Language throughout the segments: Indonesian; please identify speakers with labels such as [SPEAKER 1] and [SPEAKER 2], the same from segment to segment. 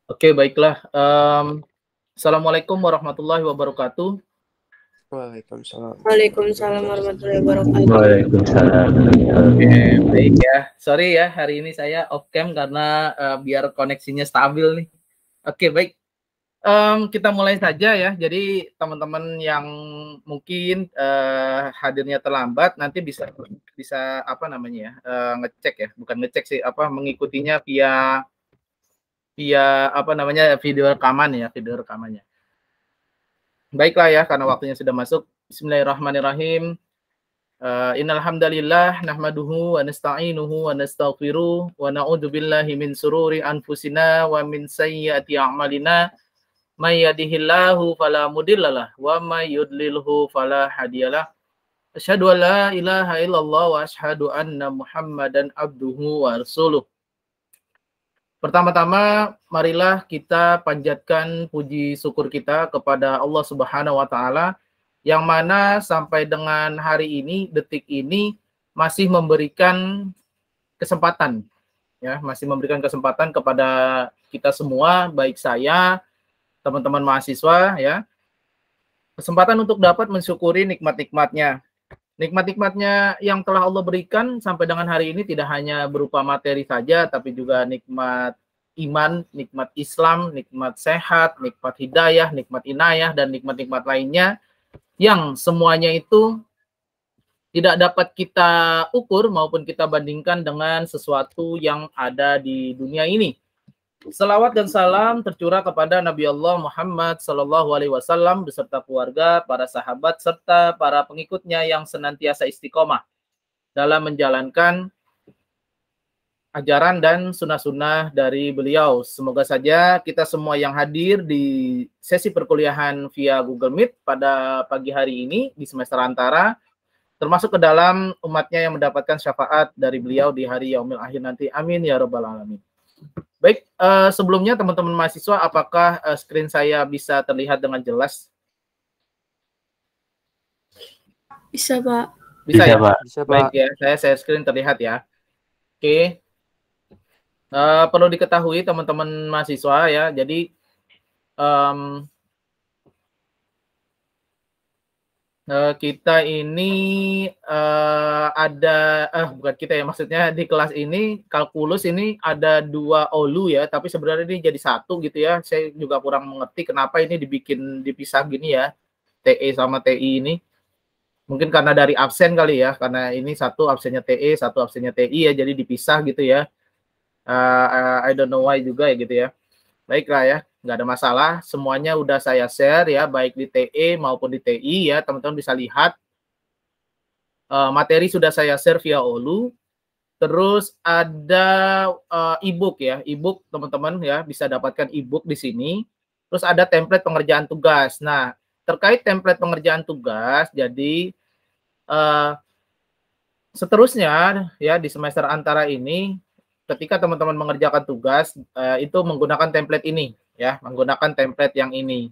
[SPEAKER 1] Oke, baiklah. Assalamualaikum warahmatullahi wabarakatuh.
[SPEAKER 2] Waalaikumsalam.
[SPEAKER 3] Waalaikumsalam warahmatullahi wabarakatuh.
[SPEAKER 4] Waalaikumsalam.
[SPEAKER 1] Oke, baik ya. Sorry ya, hari ini saya off cam karena biar koneksinya stabil nih. Oke, baik. Kita mulai saja ya. Jadi teman-teman yang mungkin hadirnya terlambat nanti bisa apa namanya ya, ngecek ya, bukan ngecek sih, apa mengikutinya via via apa namanya video rekaman ya, video rekamannya. Baiklah ya, karena waktunya sudah masuk. Bismillahirrahmanirrahim. Innal hamdalillah nahmaduhu wa nasta'inuhu wa nastaghfiruh wa na'udzu billahi min sururi anfusina wa min sayyiati a'malina. May yahdihillahu fala mudhillalah wa may yudlilhu fala hadiyalah. Asyhadu an la ilaha illallah wa asyhadu anna Muhammadan abduhu wa rasuluh. Pertama-tama, marilah kita panjatkan puji syukur kita kepada Allah Subhanahu wa taala yang mana sampai dengan hari ini, detik ini masih memberikan kesempatan ya, masih memberikan kesempatan kepada kita semua, baik saya, teman-teman mahasiswa ya, kesempatan untuk dapat mensyukuri nikmat-nikmatnya. Nikmat-nikmatnya yang telah Allah berikan sampai dengan hari ini tidak hanya berupa materi saja, tapi juga nikmat iman, nikmat Islam, nikmat sehat, nikmat hidayah, nikmat inayah, dan nikmat-nikmat lainnya yang semuanya itu tidak dapat kita ukur maupun kita bandingkan dengan sesuatu yang ada di dunia ini. Selawat dan salam tercurah kepada Nabi Allah Muhammad Sallallahu Alaihi Wasallam beserta keluarga, para sahabat, serta para pengikutnya yang senantiasa istiqomah dalam menjalankan ajaran dan sunnah-sunnah dari beliau. Semoga saja kita semua yang hadir di sesi perkuliahan via Google Meet pada pagi hari ini di semester antara, termasuk ke dalam umatnya yang mendapatkan syafaat dari beliau di hari yaumil akhir nanti. Amin ya rabbal alamin. Baik, sebelumnya teman-teman mahasiswa, apakah screen saya bisa terlihat dengan jelas?
[SPEAKER 3] Bisa, Pak.
[SPEAKER 1] Bisa ya?
[SPEAKER 4] Pak.
[SPEAKER 2] Bisa, Pak.
[SPEAKER 1] Baik ya, saya share screen terlihat ya. Oke. Perlu diketahui teman-teman mahasiswa ya, jadi kita ini ada bukan kita ya, maksudnya di kelas ini kalkulus ini ada 2 OLU ya, tapi sebenarnya ini jadi satu gitu ya. Saya juga kurang mengerti kenapa ini dipisah gini ya, TE sama TI ini. Mungkin karena dari absen kali ya, karena ini satu absennya TE, satu absennya TI ya, jadi dipisah gitu ya. I don't know why juga ya gitu ya. Baiklah ya, nggak ada masalah. Semuanya udah saya share ya, baik di TE maupun di TI ya, teman-teman bisa lihat. Materi sudah saya share via OLU. Terus ada e-book ya, e-book teman-teman ya, bisa dapatkan e-book di sini. Terus ada template pengerjaan tugas. Nah, terkait template pengerjaan tugas, jadi seterusnya ya di semester antara ini, ketika teman-teman mengerjakan tugas itu menggunakan template ini ya, menggunakan template yang ini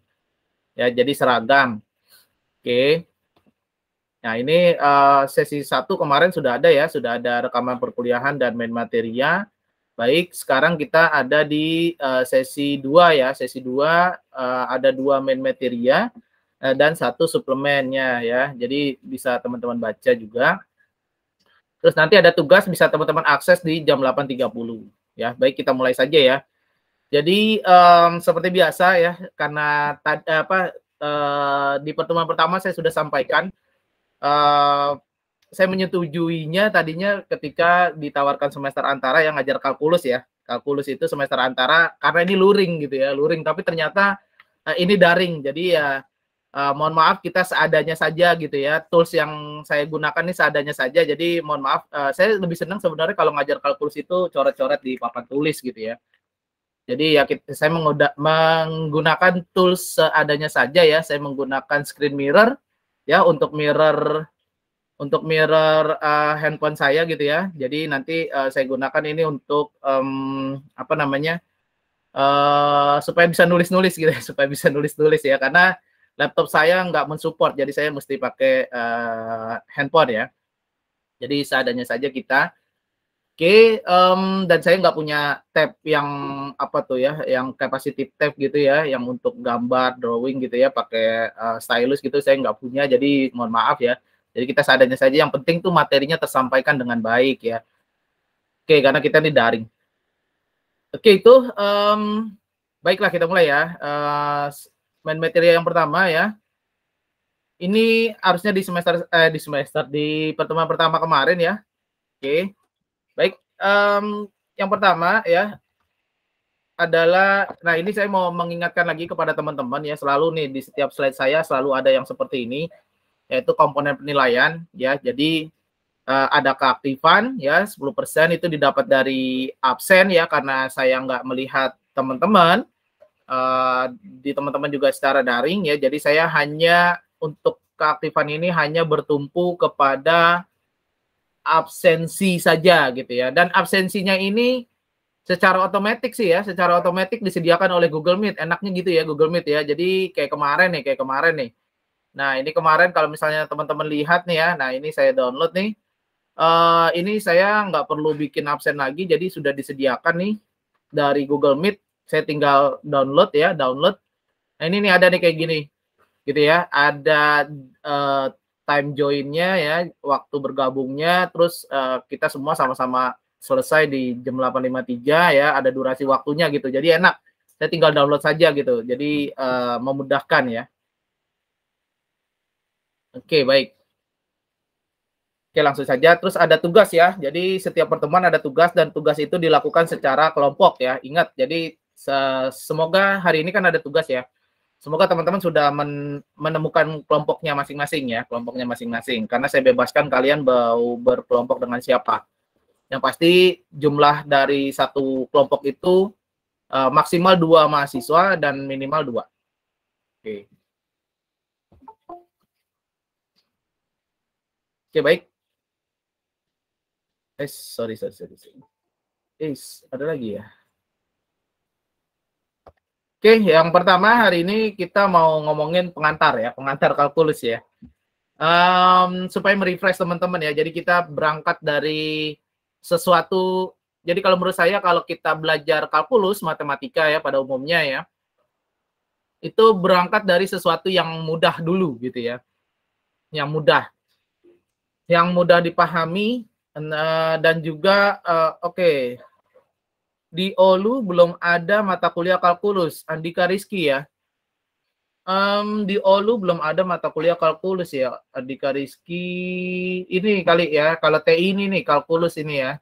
[SPEAKER 1] ya, jadi seragam. Oke. Nah, ini sesi 1 kemarin sudah ada ya, sudah ada rekaman perkuliahan dan main materinya. Baik, sekarang kita ada di sesi 2 ya. Sesi 2 ada 2 main materia dan 1 suplemennya ya. Jadi bisa teman-teman baca juga. Terus nanti ada tugas bisa teman-teman akses di jam 8.30 ya. Baik, kita mulai saja ya. Jadi seperti biasa ya, karena di pertemuan pertama saya sudah sampaikan saya menyetujuinya tadinya ketika ditawarkan semester antara yang ngajar kalkulus ya. Kalkulus itu semester antara karena ini luring gitu ya, luring, tapi ternyata ini daring. Jadi ya mohon maaf kita seadanya saja gitu ya. Tools yang saya gunakan ini seadanya saja. Jadi mohon maaf, saya lebih senang sebenarnya kalau ngajar kalkulus itu coret-coret di papan tulis gitu ya. Jadi ya saya menggunakan tools seadanya saja ya. Saya menggunakan screen mirror ya untuk mirror handphone saya gitu ya. Jadi nanti saya gunakan ini untuk apa namanya? Supaya bisa nulis-nulis gitu ya, supaya bisa nulis-nulis ya, karena laptop saya nggak mensupport, jadi saya mesti pakai handphone ya. Jadi seadanya saja kita. Oke, dan saya nggak punya tab yang apa tuh ya, yang capacitive tab gitu ya, yang untuk gambar, drawing gitu ya, pakai stylus gitu, saya nggak punya, jadi mohon maaf ya. Jadi kita seadanya saja, yang penting tuh materinya tersampaikan dengan baik ya. Oke, karena kita ini daring. Oke, itu baiklah kita mulai ya. Main materi yang pertama ya. Ini harusnya di pertemuan pertama kemarin ya. Oke, baik. Yang pertama ya adalah, nah ini saya mau mengingatkan lagi kepada teman-teman ya, selalu nih di setiap slide saya selalu ada yang seperti ini, yaitu komponen penilaian ya. Jadi ada keaktifan ya 10% itu didapat dari absen ya, karena saya nggak melihat teman-teman, di teman-teman juga secara daring ya. Jadi saya hanya untuk keaktifan ini hanya bertumpu kepada absensi saja gitu ya. Dan absensinya ini secara otomatis sih ya, secara otomatis disediakan oleh Google Meet. Enaknya gitu ya Google Meet ya. Jadi kayak kemarin nih. Nah, ini kemarin kalau misalnya teman-teman lihat nih ya, nah ini saya download nih. Ini saya nggak perlu bikin absen lagi, jadi sudah disediakan nih dari Google Meet. Saya tinggal download ya, download. Nah, ini nih ada nih kayak gini, gitu ya. Ada time join-nya ya, waktu bergabungnya, terus kita semua sama-sama selesai di jam 8.53 ya, ada durasi waktunya gitu. Jadi enak. Saya tinggal download saja gitu. Jadi memudahkan ya. Oke, baik. Oke, langsung saja. Terus ada tugas ya. Jadi setiap pertemuan ada tugas dan tugas itu dilakukan secara kelompok ya. Ingat, jadi semoga hari ini kan ada tugas ya. Semoga teman-teman sudah menemukan kelompoknya masing-masing ya, kelompoknya masing-masing. Karena saya bebaskan kalian mau berkelompok dengan siapa. Yang pasti jumlah dari satu kelompok itu maksimal 2 mahasiswa dan minimal 2. Oke. Oke, baik. Sorry. Ada lagi ya. Oke, yang pertama hari ini kita mau ngomongin pengantar ya, pengantar kalkulus ya. Supaya merefresh teman-teman ya. Jadi kita berangkat dari sesuatu. Jadi kalau menurut saya kalau kita belajar kalkulus matematika ya pada umumnya ya, itu berangkat dari sesuatu yang mudah dulu gitu ya, yang mudah dipahami dan juga oke. Di OLU belum ada mata kuliah kalkulus, Andika Rizky ya. Di OLU belum ada mata kuliah kalkulus ya, Andika Rizky. Ini kali ya, kalau TI ini nih kalkulus ini ya.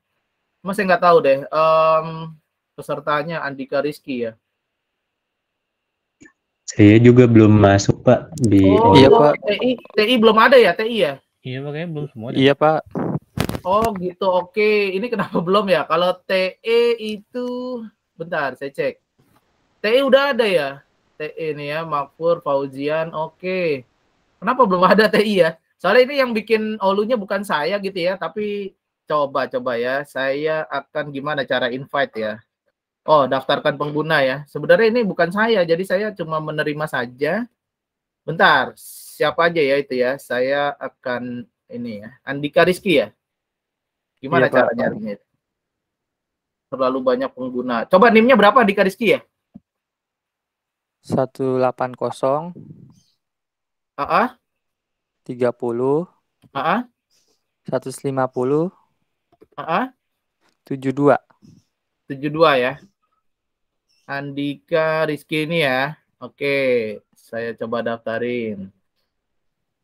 [SPEAKER 1] Masih nggak tahu deh. Pesertanya Andika Rizky ya.
[SPEAKER 4] Saya juga belum masuk Pak di
[SPEAKER 2] Iya, Pak.
[SPEAKER 1] TI belum ada ya, TI ya?
[SPEAKER 5] Iya makanya belum semua.
[SPEAKER 2] Iya, Pak.
[SPEAKER 1] Oh gitu, oke. Ini kenapa belum ya? Kalau TE itu, bentar saya cek. TE udah ada ya? TE ini ya, Makfur, Fauzian, oke. Kenapa belum ada TI ya? Soalnya ini yang bikin OLU-nya bukan saya gitu ya, tapi coba ya. Saya akan gimana cara invite ya? Oh, daftarkan pengguna ya. Sebenarnya ini bukan saya, jadi saya cuma menerima saja. Bentar, siapa aja ya itu ya? Saya akan ini ya, Andika Rizky ya. Gimana
[SPEAKER 2] Iya, Pak.
[SPEAKER 1] cara nyarinya itu? Terlalu banyak pengguna. Coba NIM-nya berapa Andika Rizky ya?
[SPEAKER 2] 180
[SPEAKER 1] AA?
[SPEAKER 2] 30
[SPEAKER 1] AA?
[SPEAKER 2] 150
[SPEAKER 1] AA?
[SPEAKER 2] 72.
[SPEAKER 1] 72 ya. Andika Rizky ini ya. Oke, saya coba daftarin.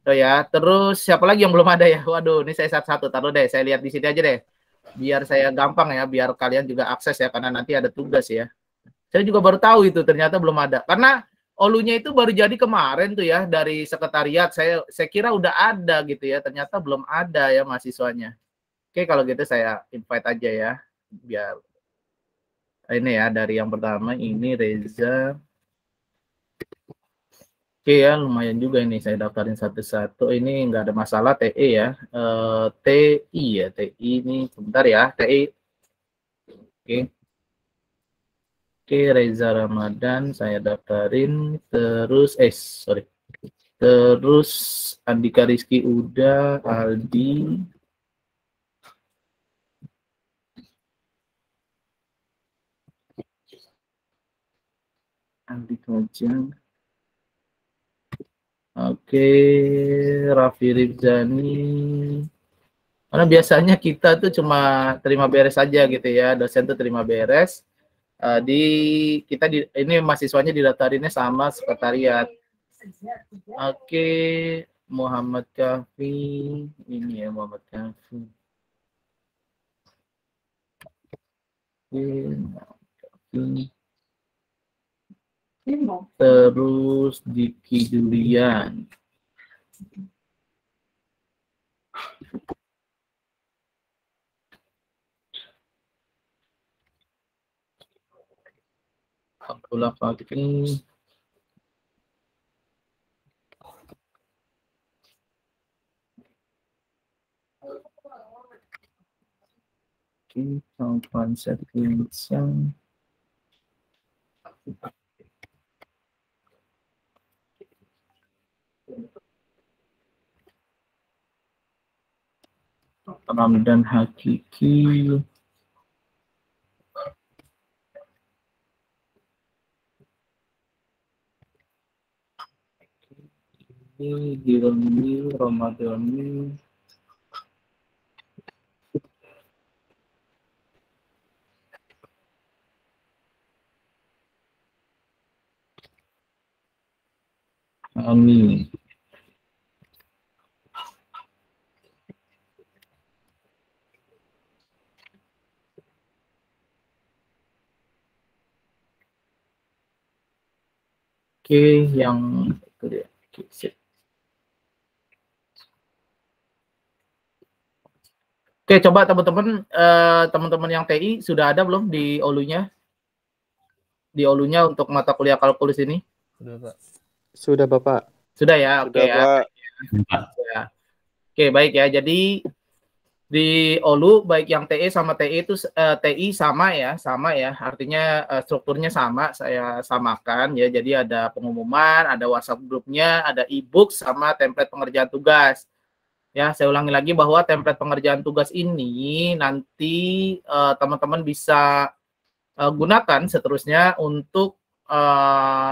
[SPEAKER 1] Oh ya, terus siapa lagi yang belum ada ya? Waduh, ini saya satu-satu. Taruh deh, saya lihat di sini aja deh. Biar saya gampang ya, biar kalian juga akses ya, karena nanti ada tugas ya. Saya juga baru tahu itu, ternyata belum ada. Karena OLU-nya itu baru jadi kemarin tuh ya, dari sekretariat. Saya kira udah ada gitu ya, ternyata belum ada ya mahasiswanya. Oke, kalau gitu saya invite aja ya, biar ini ya, dari yang pertama ini Reza. Oke ya, lumayan juga ini saya daftarin satu-satu. Ini nggak ada masalah TE ya. TI ya, TI ini sebentar ya, TI. Oke. Oke, Reza Ramadan saya daftarin. Terus Terus Andika Rizky udah, Aldi. Aldi Kajang. Oke, Raffi Rizani. Karena biasanya kita tuh cuma terima beres saja gitu ya, dosen tuh terima beres. Ini mahasiswanya didaftarinnya sama sekretariat. Oke, Muhammad Kafi, ini ya Muhammad Kafi. Terus Diki Julian. Abdullah Fakri. Kita konsep Vincent. Ramdan Hakiki. Gironi Ramadhani. Amin. Oke, yang itu dia. Oke, sip. Oke, coba teman-teman yang TI sudah ada belum di Olunya? Di Olunya untuk mata kuliah kalkulus ini?
[SPEAKER 2] Sudah, Pak. Sudah, Bapak.
[SPEAKER 1] Sudah ya, oke
[SPEAKER 5] Sudah,
[SPEAKER 1] ya.
[SPEAKER 5] Pak.
[SPEAKER 1] Ya. Oke, baik ya. Jadi di Olu baik yang TE sama TI itu TI sama ya. Artinya strukturnya sama, saya samakan ya. Jadi ada pengumuman, ada WhatsApp grupnya, ada e-book sama template pengerjaan tugas. Ya, saya ulangi lagi bahwa template pengerjaan tugas ini nanti teman-teman bisa gunakan seterusnya untuk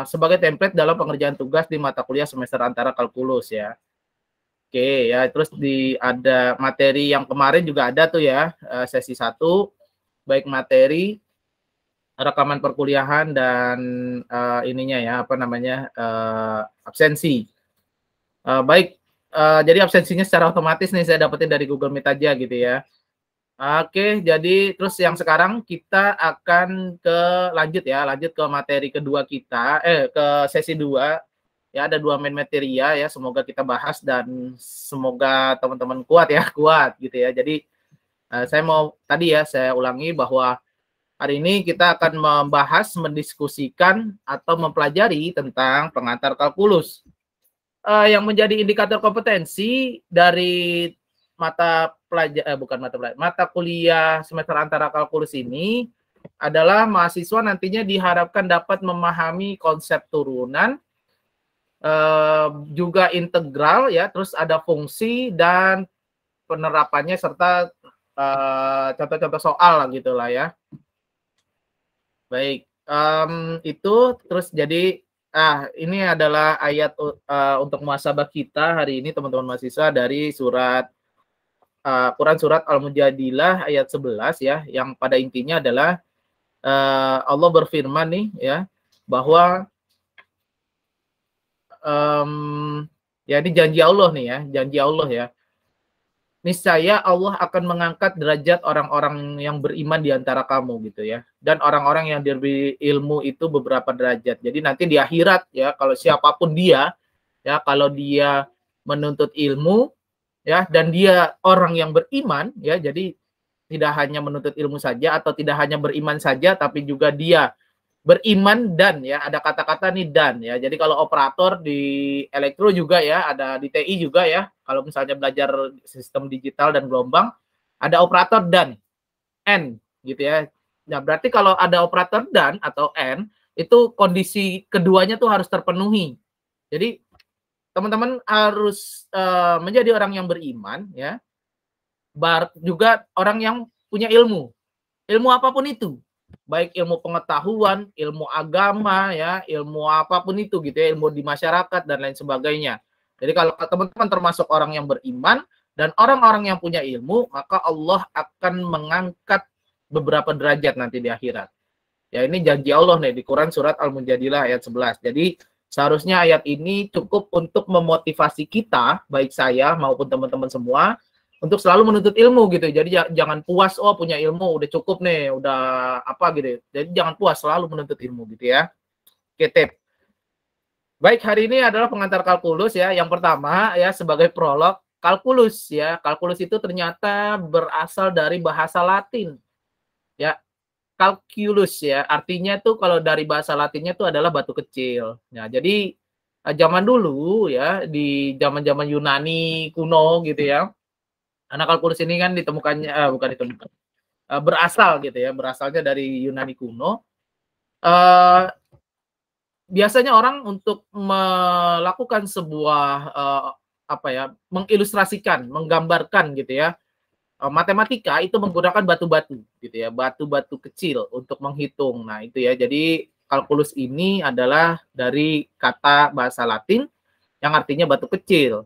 [SPEAKER 1] sebagai template dalam pengerjaan tugas di mata kuliah semester antara kalkulus ya. Oke ya, terus ada materi yang kemarin juga ada tuh ya, sesi 1, baik materi, rekaman perkuliahan dan ininya ya, absensi. Baik, jadi absensinya secara otomatis nih saya dapetin dari Google Meet aja gitu ya. Oke, jadi terus yang sekarang kita akan lanjut ke materi kedua kita, ke sesi 2. Ya, ada 2 main materia ya, semoga kita bahas dan semoga teman-teman kuat gitu ya. Jadi saya ulangi bahwa hari ini kita akan mendiskusikan atau mempelajari tentang pengantar kalkulus. Yang menjadi indikator kompetensi dari mata kuliah semester antara kalkulus ini adalah mahasiswa nantinya diharapkan dapat memahami konsep turunan, juga integral ya, terus ada fungsi dan penerapannya serta contoh-contoh soal lah gitulah ya. Baik, itu terus jadi ini adalah ayat untuk muhasabah kita hari ini teman-teman mahasiswa dari Quran surat Al-Mujadilah ayat 11 ya, yang pada intinya adalah Allah berfirman nih ya, bahwa ya ini janji Allah nih ya, janji Allah ya. Niscaya Allah akan mengangkat derajat orang-orang yang beriman di antara kamu gitu ya. Dan orang-orang yang diberi ilmu itu beberapa derajat. Jadi nanti di akhirat ya, kalau siapapun dia ya, kalau dia menuntut ilmu ya, dan dia orang yang beriman ya, jadi tidak hanya menuntut ilmu saja atau tidak hanya beriman saja, tapi juga dia beriman dan ya, ada kata-kata nih dan ya. Jadi kalau operator di elektro juga ya, ada di TI juga ya. Kalau misalnya belajar sistem digital dan gelombang, ada operator dan N gitu ya. Nah, berarti kalau ada operator dan atau N, itu kondisi keduanya tuh harus terpenuhi. Jadi teman-teman harus menjadi orang yang beriman ya. Juga orang yang punya ilmu. Ilmu apapun itu. baik ilmu pengetahuan, ilmu agama, ya, ilmu apapun itu gitu ya, ilmu di masyarakat dan lain sebagainya. Jadi kalau teman-teman termasuk orang yang beriman dan orang-orang yang punya ilmu, maka Allah akan mengangkat beberapa derajat nanti di akhirat. Ya, ini janji Allah nih di Quran surat Al-Mujadilah ayat 11. Jadi seharusnya ayat ini cukup untuk memotivasi kita, baik saya maupun teman-teman semua, untuk selalu menuntut ilmu gitu. Jadi jangan puas, oh punya ilmu udah cukup nih, udah apa gitu. Jadi jangan puas, selalu menuntut ilmu gitu ya. Oke, tip. Baik, hari ini adalah pengantar kalkulus ya. Yang pertama ya sebagai prolog, kalkulus ya. Kalkulus itu ternyata berasal dari bahasa Latin. Ya, calculus ya. Artinya tuh kalau dari bahasa Latinnya tuh adalah batu kecil. Nah, jadi zaman dulu ya, di zaman-zaman Yunani kuno gitu ya. Karena kalkulus ini kan ditemukannya bukan ditemukan, berasal gitu ya, berasalnya dari Yunani kuno. Biasanya orang untuk melakukan sebuah apa ya, mengilustrasikan, menggambarkan gitu ya, matematika itu menggunakan batu-batu gitu ya, batu-batu kecil untuk menghitung. Nah, itu ya. Jadi kalkulus ini adalah dari kata bahasa Latin yang artinya batu kecil.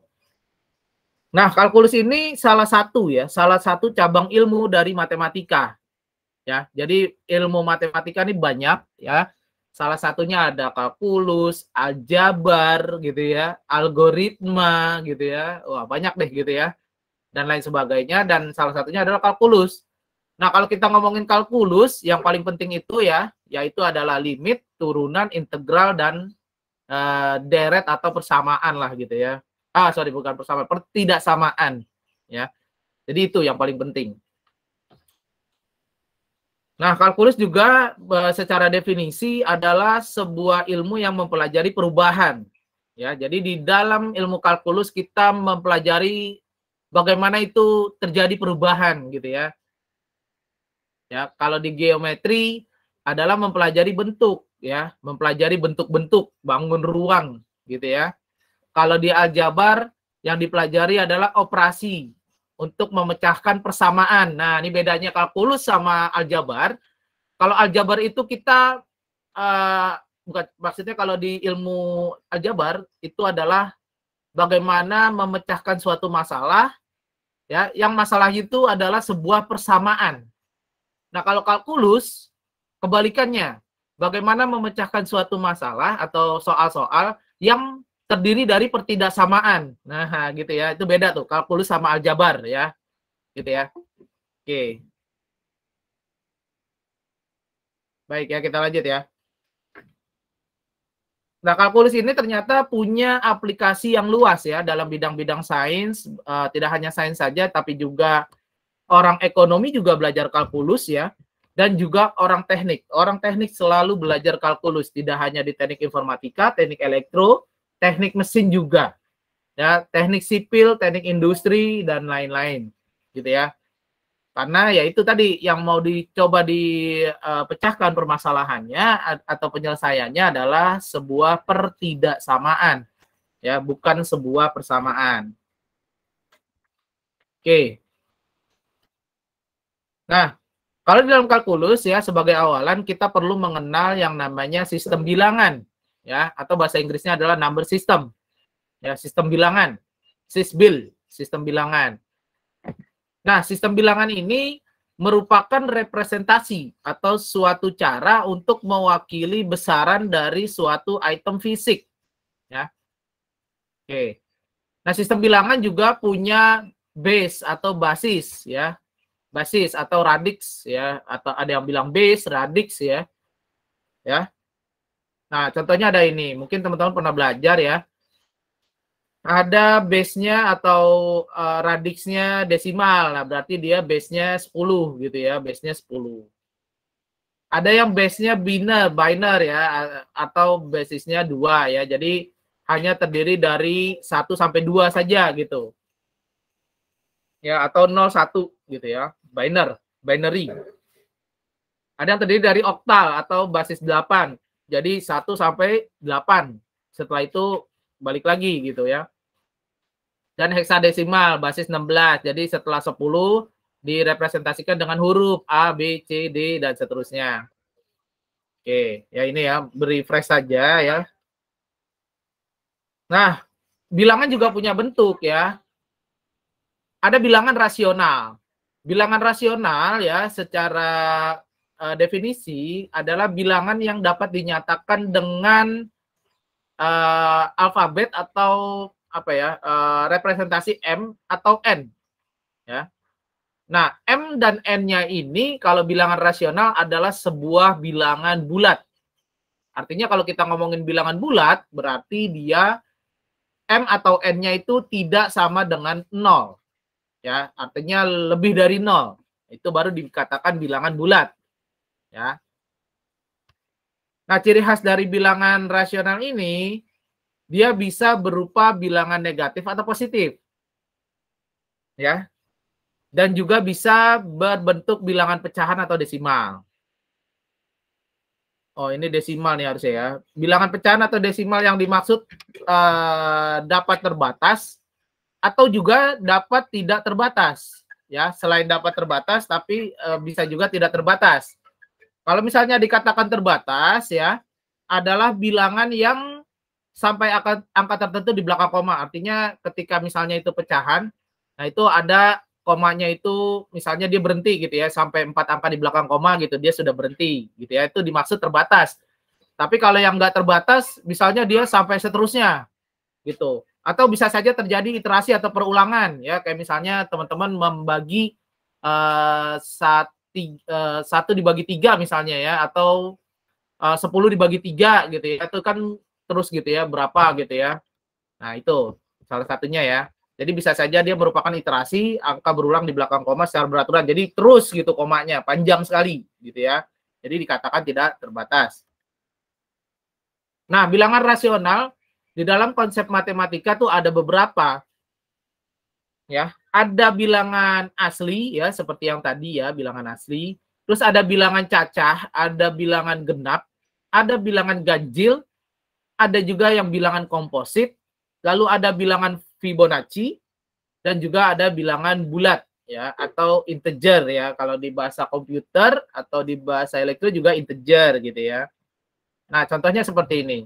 [SPEAKER 1] Nah, kalkulus ini salah satu cabang ilmu dari matematika. Ya, jadi ilmu matematika ini banyak ya. Salah satunya ada kalkulus, aljabar gitu ya, algoritma gitu ya. Wah, banyak deh gitu ya. Dan lain sebagainya, dan salah satunya adalah kalkulus. Nah, kalau kita ngomongin kalkulus, yang paling penting itu ya, yaitu adalah limit, turunan, integral, dan deret atau persamaan lah gitu ya. Sorry, bukan persamaan, pertidaksamaan ya. Jadi itu yang paling penting. Nah, kalkulus juga secara definisi adalah sebuah ilmu yang mempelajari perubahan. Ya, jadi di dalam ilmu kalkulus kita mempelajari bagaimana itu terjadi perubahan gitu ya. Ya, kalau di geometri adalah mempelajari bentuk ya, mempelajari bentuk-bentuk, bangun ruang gitu ya. Kalau di aljabar yang dipelajari adalah operasi untuk memecahkan persamaan. Nah, ini bedanya kalkulus sama aljabar. Kalau aljabar itu kita bukan, maksudnya kalau di ilmu aljabar itu adalah bagaimana memecahkan suatu masalah ya, yang masalah itu adalah sebuah persamaan. Nah, kalau kalkulus kebalikannya, bagaimana memecahkan suatu masalah atau soal-soal yang terdiri dari pertidaksamaan. Nah, gitu ya. Itu beda tuh, kalkulus sama aljabar ya. Gitu ya. Oke. Baik ya, kita lanjut ya. Nah, kalkulus ini ternyata punya aplikasi yang luas ya dalam bidang-bidang sains, tidak hanya sains saja, tapi juga orang ekonomi juga belajar kalkulus ya, dan juga orang teknik. Orang teknik selalu belajar kalkulus, tidak hanya di teknik informatika, teknik elektro, teknik mesin juga. Ya, teknik sipil, teknik industri dan lain-lain. Gitu ya. Karena ya itu tadi yang mau dicoba dipecahkan permasalahannya atau penyelesaiannya adalah sebuah pertidaksamaan. Ya, bukan sebuah persamaan. Oke. Nah, kalau di dalam kalkulus ya sebagai awalan kita perlu mengenal yang namanya sistem bilangan ya, atau bahasa Inggrisnya adalah number system. Ya, sistem bilangan. Sysbil, sistem bilangan. Nah, sistem bilangan ini merupakan representasi atau suatu cara untuk mewakili besaran dari suatu item fisik. Ya. Oke. Nah, sistem bilangan juga punya base atau basis ya. Basis atau radix ya, atau ada yang bilang base, radix ya. Ya. Nah, contohnya ada ini. Mungkin teman-teman pernah belajar ya. Ada base-nya atau radix-nya desimal. Nah, berarti dia base-nya 10 gitu ya, base-nya 10. Ada yang base-nya biner ya, atau basisnya 2 ya. Jadi hanya terdiri dari 1 sampai 2 saja gitu. Ya, atau 01 gitu ya, binary. Ada yang terdiri dari oktal atau basis 8. Jadi 1 sampai 8. Setelah itu balik lagi gitu ya. Dan heksadesimal basis 16. Jadi setelah 10 direpresentasikan dengan huruf A, B, C, D dan seterusnya. Oke, ya ini ya, beri-refresh saja ya. Nah, bilangan juga punya bentuk ya. Ada bilangan rasional. Bilangan rasional ya secara definisi adalah bilangan yang dapat dinyatakan dengan alfabet atau apa ya, representasi M atau N ya. Nah, M dan N-nya ini kalau bilangan rasional adalah sebuah bilangan bulat. Artinya kalau kita ngomongin bilangan bulat berarti dia M atau N-nya itu tidak sama dengan 0. Ya, artinya lebih dari 0. Itu baru dikatakan bilangan bulat. Ya. Nah, ciri khas dari bilangan rasional ini, dia bisa berupa bilangan negatif atau positif. Ya. Dan juga bisa berbentuk bilangan pecahan atau desimal. Oh, ini desimal nih harusnya ya. Bilangan pecahan atau desimal yang dimaksud dapat terbatas atau juga dapat tidak terbatas. Ya, selain dapat terbatas, tapi bisa juga tidak terbatas. Kalau misalnya dikatakan terbatas, ya, adalah bilangan yang sampai angka tertentu di belakang koma. Artinya ketika misalnya itu pecahan, nah itu ada komanya itu, misalnya dia berhenti gitu ya, sampai 4 angka di belakang koma gitu, dia sudah berhenti gitu ya, itu dimaksud terbatas. Tapi kalau yang nggak terbatas, misalnya dia sampai seterusnya gitu. Atau bisa saja terjadi iterasi atau perulangan ya, kayak misalnya teman-teman membagi 1 dibagi 3 misalnya ya, atau 10 dibagi 3 gitu ya, itu kan terus gitu ya, berapa gitu ya. Nah itu salah satunya ya. Jadi bisa saja dia merupakan iterasi, angka berulang di belakang koma secara beraturan. Jadi terus gitu komanya, panjang sekali gitu ya. Jadi dikatakan tidak terbatas. Nah, bilangan rasional di dalam konsep matematika tuh ada beberapa. Ya, ada bilangan asli ya, seperti yang tadi ya, bilangan asli. Terus ada bilangan cacah, ada bilangan genap, ada bilangan ganjil, ada juga yang bilangan komposit, lalu ada bilangan Fibonacci, dan juga ada bilangan bulat ya, atau integer ya, kalau di bahasa komputer atau di bahasa elektro juga integer gitu ya. Nah, contohnya seperti ini.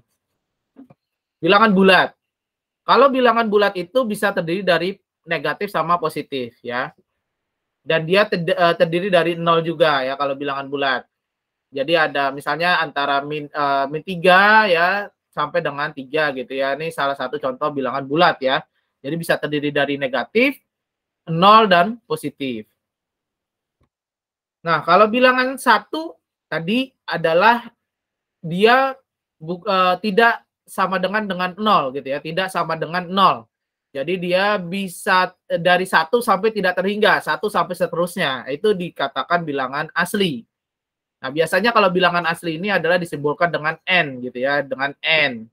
[SPEAKER 1] Bilangan bulat. Kalau bilangan bulat itu bisa terdiri dari negatif sama positif ya. Dan dia terdiri dari 0 juga ya kalau bilangan bulat. Jadi ada misalnya antara min 3 ya sampai dengan 3 gitu ya. Ini salah satu contoh bilangan bulat ya. Jadi bisa terdiri dari negatif, 0 dan positif. Nah, kalau bilangan 1 tadi adalah dia tidak sama dengan 0 gitu ya, tidak sama dengan 0. Jadi dia bisa dari 1 sampai tidak terhingga, 1 sampai seterusnya. Itu dikatakan bilangan asli. Nah, biasanya kalau bilangan asli ini adalah disimbolkan dengan N gitu ya, dengan N.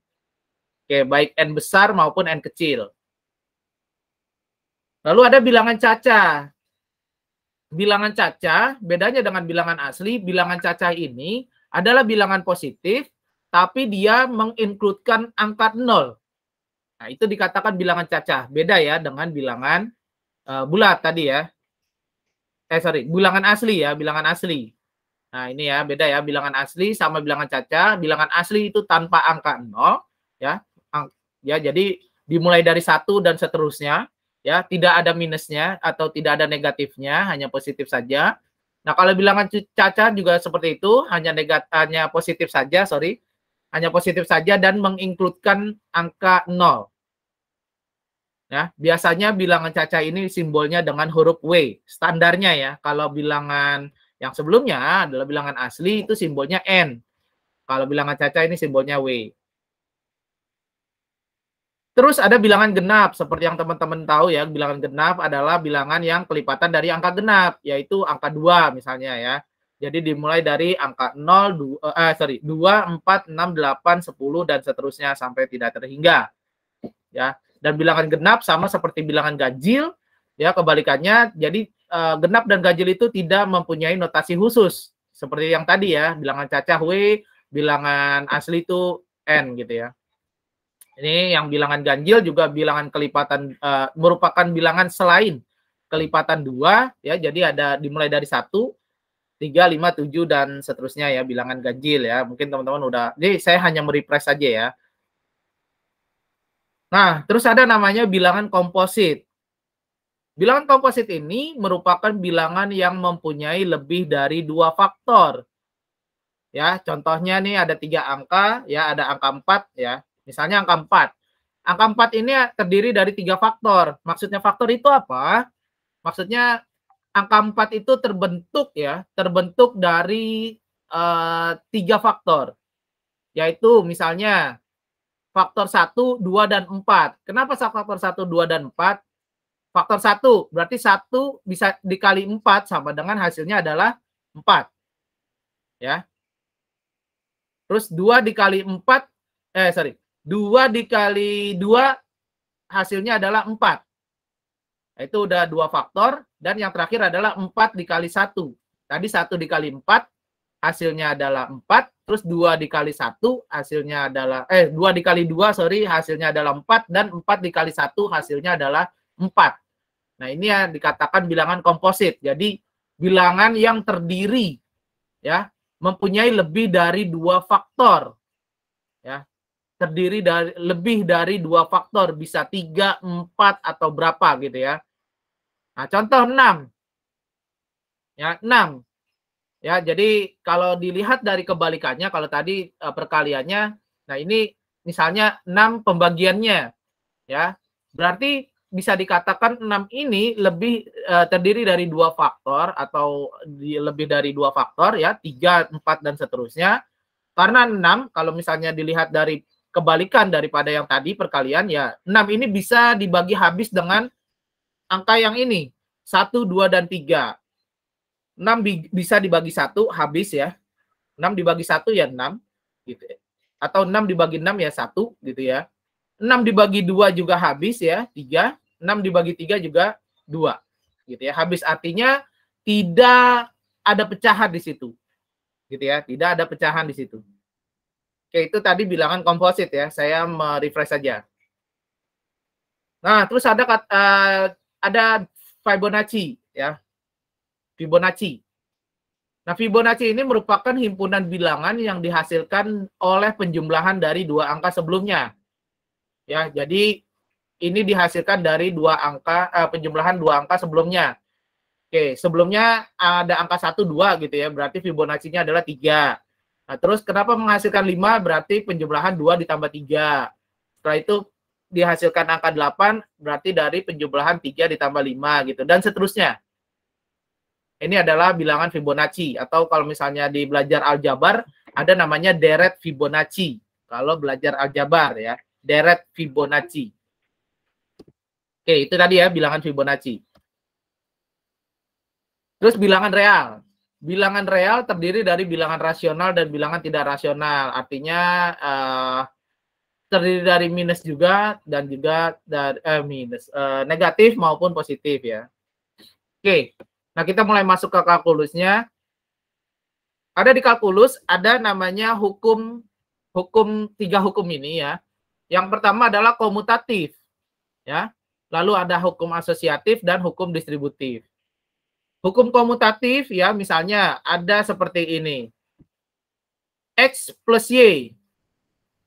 [SPEAKER 1] Oke, baik N besar maupun N kecil. Lalu ada bilangan cacah. Bilangan cacah, bedanya dengan bilangan asli, bilangan cacah ini adalah bilangan positif, tapi dia menginkludkan angka 0. Nah, itu dikatakan bilangan cacah. Beda ya dengan bilangan bulat tadi ya. Bilangan asli ya, bilangan asli. Nah, ini ya, beda ya, bilangan asli sama bilangan cacah. Bilangan asli itu tanpa angka 0 ya. Ya, jadi dimulai dari 1 dan seterusnya. Ya, tidak ada minusnya atau tidak ada negatifnya, hanya positif saja. Nah, kalau bilangan cacah juga seperti itu, hanya positif saja, hanya positif saja dan menginkludkan angka 0. Ya, biasanya bilangan cacah ini simbolnya dengan huruf W, standarnya ya. Kalau bilangan yang sebelumnya adalah bilangan asli, itu simbolnya N. Kalau bilangan cacah ini simbolnya W. Terus ada bilangan genap, seperti yang teman-teman tahu ya, bilangan genap adalah bilangan yang kelipatan dari angka genap, yaitu angka 2 misalnya ya. Jadi dimulai dari angka 2, 4, 6, 8, 10, dan seterusnya sampai tidak terhingga. Ya. Dan bilangan genap sama seperti bilangan ganjil, ya kebalikannya, jadi genap dan ganjil itu tidak mempunyai notasi khusus. Seperti yang tadi ya, bilangan cacah W, bilangan asli itu N gitu ya. Ini yang bilangan ganjil juga bilangan kelipatan, merupakan bilangan selain kelipatan 2 ya. Jadi ada dimulai dari 1, 3, 5, 7 dan seterusnya ya, bilangan ganjil ya. Mungkin teman-teman udah. Jadi saya hanya merefresh saja ya. Nah, terus ada namanya bilangan komposit. Bilangan komposit ini merupakan bilangan yang mempunyai lebih dari 2 faktor. Ya, contohnya nih ada 3 angka, ya ada angka 4 ya. Misalnya angka 4. Angka 4 ini terdiri dari 3 faktor. Maksudnya faktor itu apa? Maksudnya angka 4 itu terbentuk ya, terbentuk dari 3 faktor. Yaitu misalnya faktor 1, 2, dan 4. Kenapa faktor 1, 2, dan 4? Faktor 1, berarti 1 bisa dikali 4 sama dengan hasilnya adalah 4. Ya. Terus 2 dikali 4, 2 dikali 2 hasilnya adalah 4. Itu udah 2 faktor. Dan yang terakhir adalah 4 dikali 1. Tadi 1 dikali 4 hasilnya adalah 4. Terus 2 dikali 1 hasilnya adalah 2 dikali 2 hasilnya adalah 4. Dan 4 dikali 1 hasilnya adalah 4. Nah ini yang dikatakan bilangan komposit. Jadi bilangan yang terdiri ya, mempunyai lebih dari 2 faktor. Ya, terdiri dari lebih dari 2 faktor, bisa 3, 4 atau berapa gitu ya. Nah, contoh 6. Ya, 6. Ya, jadi kalau dilihat dari kebalikannya, kalau tadi perkaliannya, nah ini misalnya 6 pembagiannya. Ya. Berarti bisa dikatakan 6 ini lebih terdiri dari 2 faktor atau lebih dari 2 faktor ya, 3, 4 dan seterusnya. Karena 6 kalau misalnya dilihat dari kebalikan daripada yang tadi perkalian ya, 6 ini bisa dibagi habis dengan angka yang ini, 1, 2, dan 3. 6 bisa dibagi 1 habis ya. 6 dibagi 1 ya 6 gitu ya. Atau 6 dibagi 6 ya 1 gitu ya. 6 dibagi 2 juga habis ya, 3. 6 dibagi 3 juga 2 gitu ya. Habis artinya tidak ada pecahan di situ. Gitu ya, tidak ada pecahan di situ. Oke, itu tadi bilangan komposit ya. Saya merefresh saja. Nah, terus ada Fibonacci ya. Fibonacci. Nah, Fibonacci ini merupakan himpunan bilangan yang dihasilkan oleh penjumlahan dari 2 angka sebelumnya. Ya, jadi ini dihasilkan dari 2 angka penjumlahan 2 angka sebelumnya. Oke, sebelumnya ada angka 1, 2 gitu ya. Berarti Fibonacci-nya adalah 3. Nah, terus kenapa menghasilkan 5? Berarti penjumlahan 2 ditambah 3. Setelah itu dihasilkan angka 8, berarti dari penjumlahan 3 ditambah 5 gitu. Dan seterusnya. Ini adalah bilangan Fibonacci. Atau kalau misalnya di belajar aljabar, ada namanya deret Fibonacci. Kalau belajar aljabar ya, deret Fibonacci. Oke, itu tadi ya bilangan Fibonacci. Terus bilangan real. Bilangan real terdiri dari bilangan rasional dan bilangan tidak rasional. Artinya terdiri dari minus juga dan juga dari negatif maupun positif ya. Oke. Nah, kita mulai masuk ke kalkulusnya. Ada di kalkulus ada namanya hukum 3 hukum ini ya. Yang pertama adalah komutatif ya. Lalu ada hukum asosiatif dan hukum distributif. Hukum komutatif ya, misalnya ada seperti ini. X plus Y.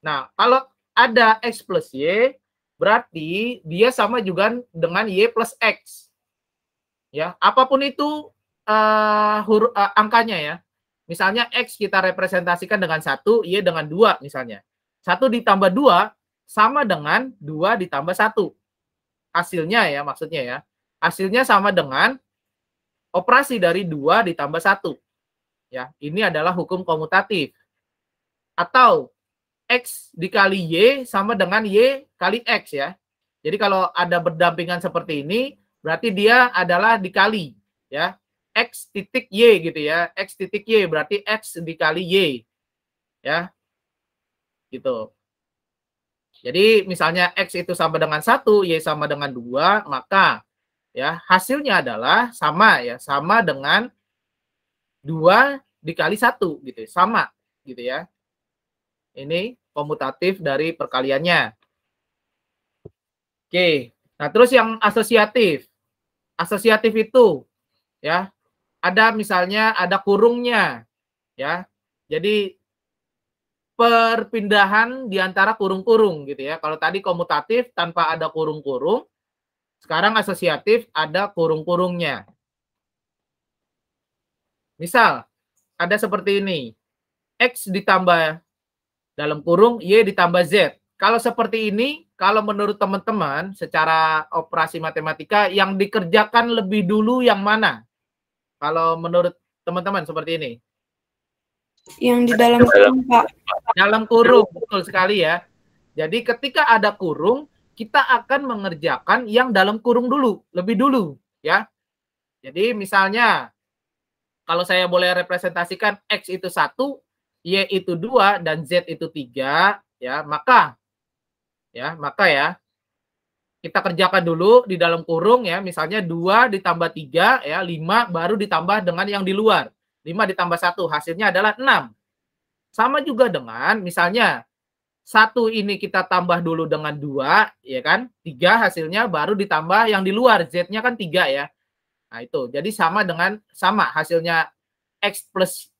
[SPEAKER 1] Nah, kalau ada X plus Y, berarti dia sama juga dengan Y plus X. Ya, apapun itu angkanya ya. Misalnya X kita representasikan dengan 1, Y dengan 2 misalnya. 1 ditambah 2 sama dengan 2 ditambah 1. Hasilnya ya, maksudnya ya. Hasilnya sama dengan operasi dari 2 ditambah 1. Ya, ini adalah hukum komutatif. Atau X dikali Y sama dengan Y kali X ya. Jadi kalau ada berdampingan seperti ini, berarti dia adalah dikali ya. X titik Y gitu ya. X titik Y berarti X dikali Y. Ya. Gitu. Jadi misalnya X itu sama dengan 1, Y sama dengan 2, maka ya hasilnya adalah sama ya. Sama dengan 2 dikali 1 gitu. Sama gitu ya. Ini komutatif dari perkaliannya. Oke. Nah, terus yang asosiatif. Asosiatif itu ya ada misalnya ada kurungnya, ya. Jadi perpindahan di antara kurung-kurung gitu ya. Kalau tadi komutatif tanpa ada kurung-kurung, sekarang asosiatif ada kurung-kurungnya. Misal ada seperti ini. X ditambah dalam kurung Y ditambah Z. Kalau seperti ini, kalau menurut teman-teman secara operasi matematika yang dikerjakan lebih dulu yang mana? Kalau menurut teman-teman seperti ini.
[SPEAKER 3] Yang di dalam kurung, Pak.
[SPEAKER 1] Dalam kurung, betul sekali ya. Jadi ketika ada kurung, kita akan mengerjakan yang dalam kurung dulu, lebih dulu ya. Jadi misalnya kalau saya boleh representasikan X itu 1, Y itu 2, dan Z itu 3, ya, maka kita kerjakan dulu di dalam kurung ya, misalnya 2 ditambah 3 ya, 5 baru ditambah dengan yang di luar. 5 ditambah 1 hasilnya adalah 6. Sama juga dengan misalnya 1 ini kita tambah dulu dengan 2 ya kan, 3 hasilnya baru ditambah yang di luar, Z-nya kan 3 ya. Nah itu, jadi sama hasilnya X plus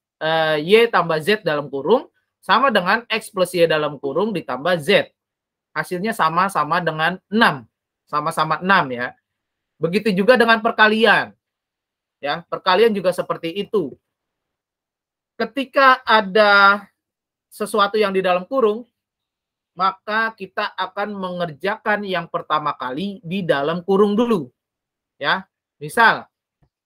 [SPEAKER 1] Y tambah Z dalam kurung, sama dengan X plus Y dalam kurung ditambah Z. Hasilnya sama-sama dengan 6. Sama-sama 6 ya. Begitu juga dengan perkalian. Ya, perkalian juga seperti itu. Ketika ada sesuatu yang di dalam kurung, maka kita akan mengerjakan yang pertama kali di dalam kurung dulu. Ya. Misal,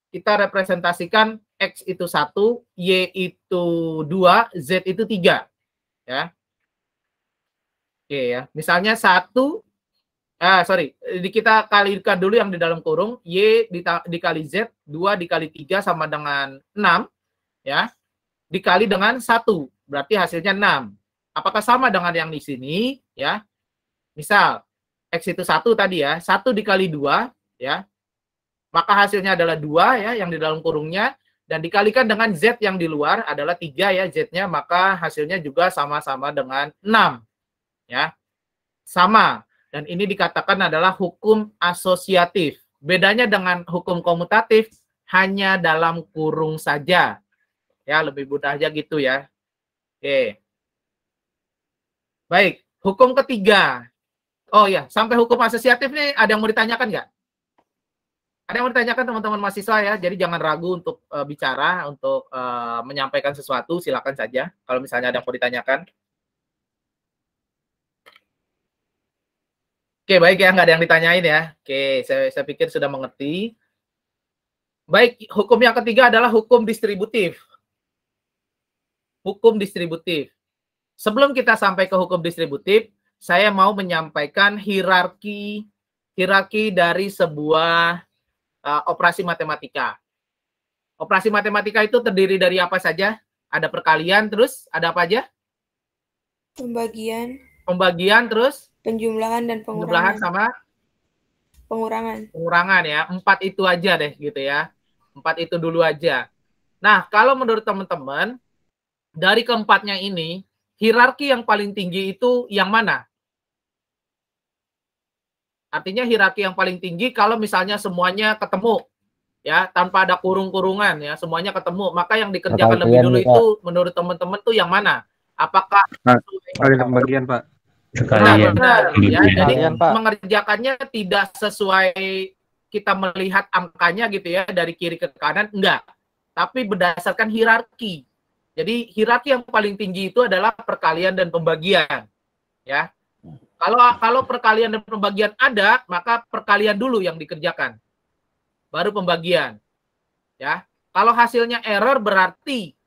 [SPEAKER 1] kita representasikan X itu 1, Y itu 2, Z itu 3. Ya. Oke ya. Misalnya 1, kita kalikan dulu yang di dalam kurung, Y dikali Z, 2 dikali 3 sama dengan 6. Ya. Dikali dengan 1, berarti hasilnya 6. Apakah sama dengan yang di sini? Ya. Misal, X itu 1 tadi ya, 1 dikali 2, ya. Maka hasilnya adalah 2 ya, yang di dalam kurungnya, dan dikalikan dengan Z yang di luar adalah 3 ya, Z-nya, maka hasilnya juga sama-sama dengan 6. Ya. Sama. Dan ini dikatakan adalah hukum asosiatif. Bedanya dengan hukum komutatif hanya dalam kurung saja. Ya, lebih mudah aja gitu ya. Oke. Baik, hukum ketiga. Oh ya, sampai hukum asosiatif nih ada yang mau ditanyakan nggak? Ada yang mau ditanyakan teman-teman mahasiswa ya. Jadi jangan ragu untuk bicara, untuk menyampaikan sesuatu, silakan saja. Kalau misalnya ada yang mau ditanyakan. Oke, baik ya, nggak ada yang ditanyain ya. Oke, saya pikir sudah mengerti. Baik, hukum yang ketiga adalah hukum distributif. Hukum distributif. Sebelum kita sampai ke hukum distributif, saya mau menyampaikan hierarki dari sebuah operasi matematika. Operasi matematika itu terdiri dari apa saja? Ada perkalian, terus ada apa aja? Pembagian, terus?
[SPEAKER 3] Penjumlahan dan
[SPEAKER 1] Penjumlahan
[SPEAKER 3] pengurangan.
[SPEAKER 1] sama? Pengurangan ya. 4 itu aja deh gitu ya. 4 itu dulu aja. Nah, kalau menurut teman-teman, dari keempatnya ini, hierarki yang paling tinggi itu yang mana? Artinya hierarki yang paling tinggi kalau misalnya semuanya ketemu, ya, tanpa ada kurung-kurungan, ya, semuanya ketemu. Maka yang dikerjakan lebih dulu itu menurut teman-teman tuh yang mana? Apakah
[SPEAKER 2] pembagian, Pak?
[SPEAKER 1] Benar, ya. Jadi
[SPEAKER 2] Pak,
[SPEAKER 1] mengerjakannya tidak sesuai kita melihat angkanya gitu ya, dari kiri ke kanan, enggak. Tapi berdasarkan hierarki. Jadi hierarki yang paling tinggi itu adalah perkalian dan pembagian, ya. Kalau perkalian dan pembagian ada, maka perkalian dulu yang dikerjakan, baru pembagian, ya. Kalau hasilnya error berarti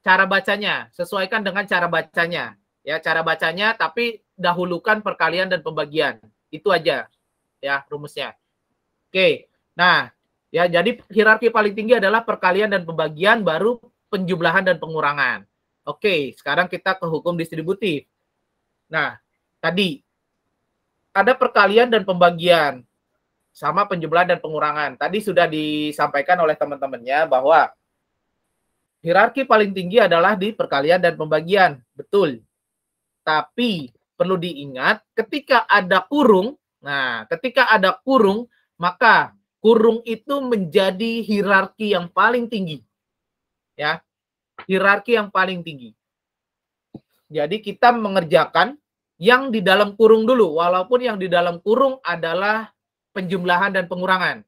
[SPEAKER 1] cara bacanya sesuaikan dengan cara bacanya, ya, cara bacanya, tapi dahulukan perkalian dan pembagian, itu aja, ya, rumusnya. Oke, nah, ya, jadi hierarki paling tinggi adalah perkalian dan pembagian, baru penjumlahan dan pengurangan. Oke, sekarang kita ke hukum distributif. Nah, tadi ada perkalian dan pembagian sama penjumlahan dan pengurangan. Tadi sudah disampaikan oleh teman-temannya bahwa hierarki paling tinggi adalah di perkalian dan pembagian. Betul. Tapi perlu diingat ketika ada kurung, nah, ketika ada kurung, maka kurung itu menjadi hierarki yang paling tinggi. Ya, hierarki yang paling tinggi. Jadi kita mengerjakan yang di dalam kurung dulu, walaupun yang di dalam kurung adalah penjumlahan dan pengurangan.